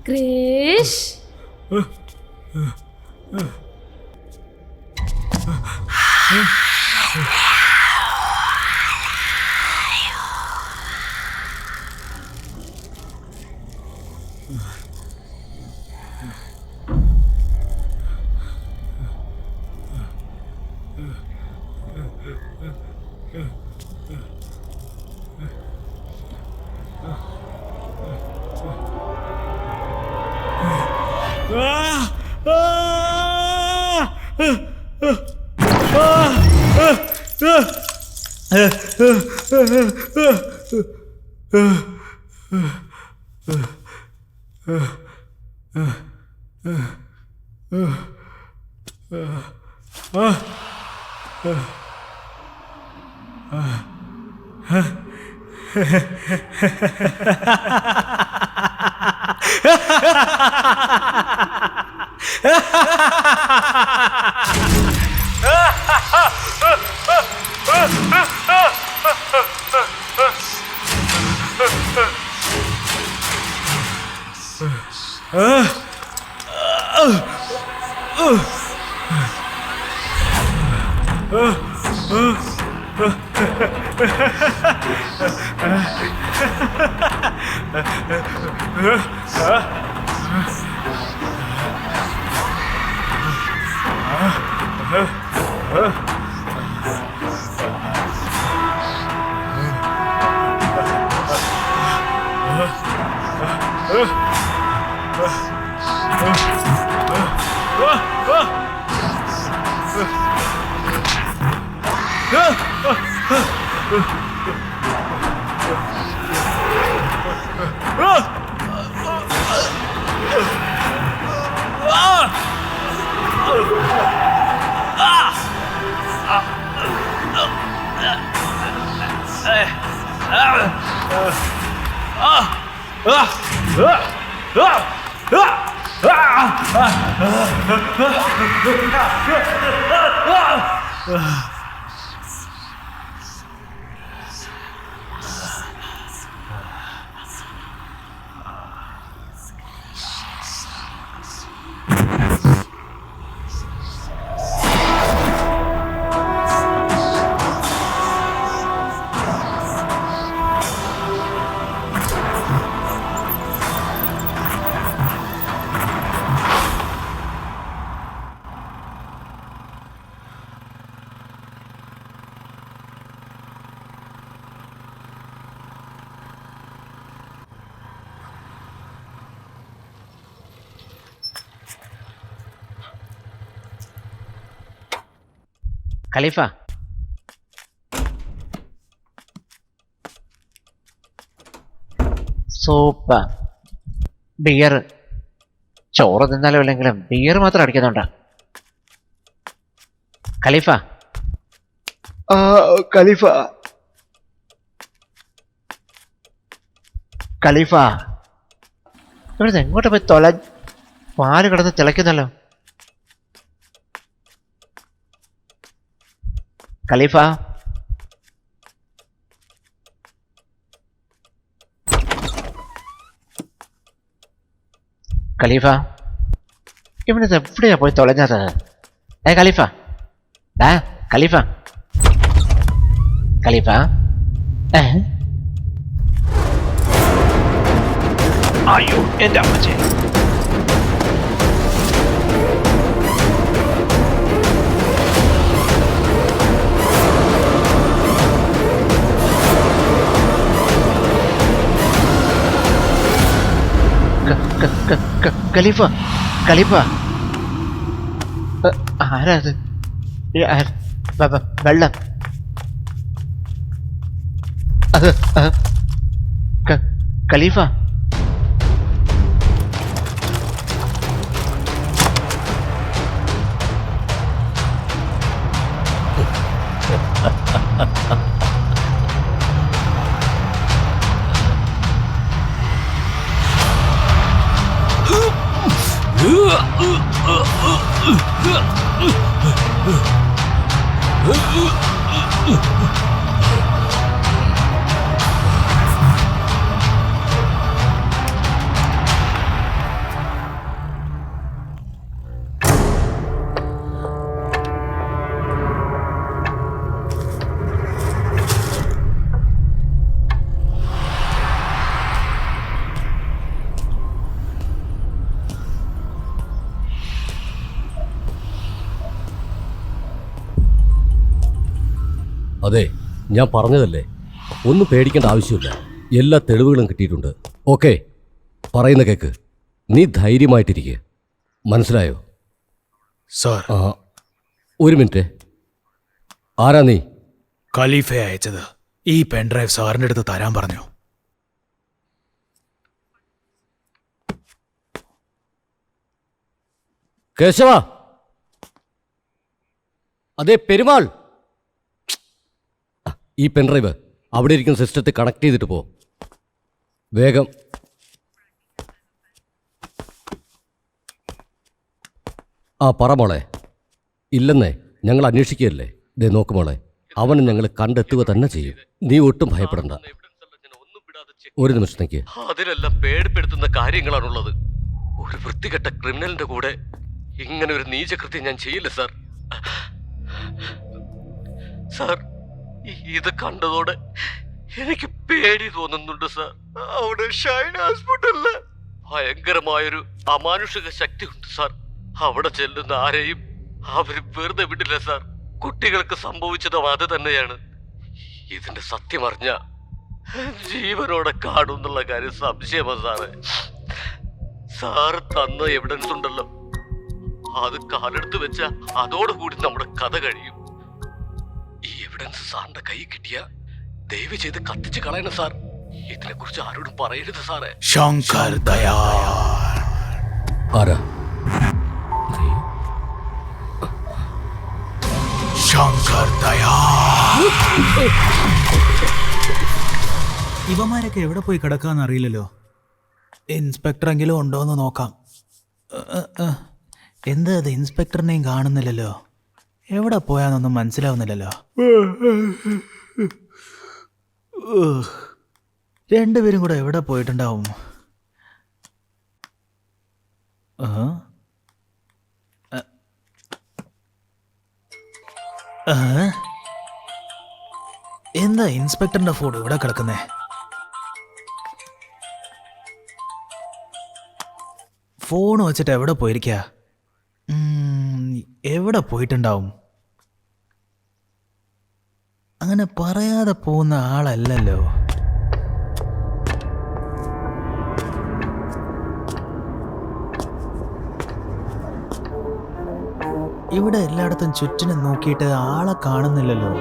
ക്രിഷ് ഖലീഫ, സൂപ്പ്, ബിയർ. ചോറ് തിന്നാലും ഇല്ലെങ്കിലും ബിയർ മാത്രം അടിക്കുന്നുണ്ട്. ഖലീഫ, ഖലീഫ, ഖലീഫ, ഇവിടുന്ന് എങ്ങോട്ട് പോയി പാല് കിടന്ന് തിളയ്ക്കുന്നല്ലോ. ഖലീഫ, ഖലീഫ, ഇവിടുന്ന് എവിടെയാ പോയി തുളഞ്ഞത്? ഖലീഫ, ഖലീഫ, ഖലീഫ, അയ്യോ എന്റെ അമ്മച്ചേ. ഖലീഫ ഖലീഫ ആരാ അത്? വെള്ളം അത് ഖലീഫ. അതെ, ഞാൻ പറഞ്ഞതല്ലേ, ഒന്നും പേടിക്കേണ്ട ആവശ്യമില്ല. എല്ലാ തെളിവുകളും കിട്ടിയിട്ടുണ്ട്. ഓക്കെ, പറയുന്ന കേക്ക്. നീ ധൈര്യമായിട്ടിരിക്കുക, മനസ്സിലായോ? സാർ, ഒരു മിനിറ്റ്. ആരാ നീ? ഖലീഫയെ അയച്ചത്. ഈ പെൻഡ്രൈവ് സാറിൻ്റെ അടുത്ത് തരാൻ പറഞ്ഞു. കേശവ, അതെ പെരുമാൾ, ഈ പെൻഡ്രൈവ് അവിടെ ഇരിക്കുന്ന സിസ്റ്റത്തിൽ കണക്ട് ചെയ്തിട്ട് പോ വേഗം. പറ മോളെ. ഇല്ലെന്നേ, ഞങ്ങൾ അന്വേഷിക്കുകയല്ലേ. ദേ നോക്ക് മോളെ, അവനെ ഞങ്ങൾ കണ്ടെത്തുക തന്നെ ചെയ്യും. നീ ഒട്ടും ഭയപ്പെടണ്ട. ഒരു നിമിഷത്തേക്ക്. അതിലെല്ലാം പേടിപ്പെടുത്തുന്ന കാര്യങ്ങളാണുള്ളത്. ഒരു വൃത്തികെട്ട ക്രിമിനലിന്റെ കൂടെ ഇങ്ങനെ ഒരു നീചകൃത്യം ഞാൻ ചെയ്യില്ല സാർ. സാർ, ഇത് കണ്ടതോടെ എനിക്ക് പേടി തോന്നുന്നുണ്ട് സാർ. അവിടെ ഷൈൻ ഹോസ്പിറ്റലില് ഭയങ്കരമായൊരു അമാനുഷിക ശക്തി ഉണ്ട് സാർ. അവിടെ ചെല്ലുന്ന ആരെയും അവർ വെറുതെ വിടില്ല സാർ. കുട്ടികൾക്ക് സംഭവിച്ചതും അത് തന്നെയാണ്. ഇതിന്റെ സത്യം അറിഞ്ഞ ജീവനോടെ കാണുന്നുള്ള കാര്യം സംശയമാണ് സാറേ. സാറ് തന്ന എവിഡൻസ് ഉണ്ടല്ലോ, അത് കാലെടുത്ത് വെച്ച അതോടുകൂടി നമ്മുടെ കഥ കഴിയും. ഈ എവിഡൻസ് സാറിന്റെ കൈ കിട്ടിയ ദയവ് ചെയ്ത് കത്തിച്ച് കളയണം സാർ. ഇതിനെ കുറിച്ച് ആരോടും പറയരുത് സാറേ. ശങ്കർ ദയാൽ. ആരാ? ശങ്കർ ദയാൽ. ഇവന്മാരൊക്കെ എവിടെ പോയി കിടക്കാന്ന് അറിയില്ലല്ലോ. ഇൻസ്പെക്ടറെങ്കിലും ഉണ്ടോന്ന് നോക്കാം. എന്താ അത്, ഇൻസ്പെക്ടറിനെയും കാണുന്നില്ലല്ലോ. എവിടെ പോയാന്നൊന്നും മനസ്സിലാവുന്നില്ലല്ലോ. രണ്ടുപേരും കൂടെ എവിടെ പോയിട്ടുണ്ടാവും? എന്താ ഇൻസ്പെക്ടറിന്റെ ഫോൺ ഇവിടെ കിടക്കുന്നേ? ഫോൺ വെച്ചിട്ട് എവിടെ പോയിരിക്കാ? എവിടെ പോയിട്ടുണ്ടാവും? അങ്ങനെ പറയാതെ പോകുന്ന ആളല്ലല്ലോ. ഇവിടെ എല്ലായിടത്തും ചുറ്റിനും നോക്കിയിട്ട് ആളെ കാണുന്നില്ലല്ലോ.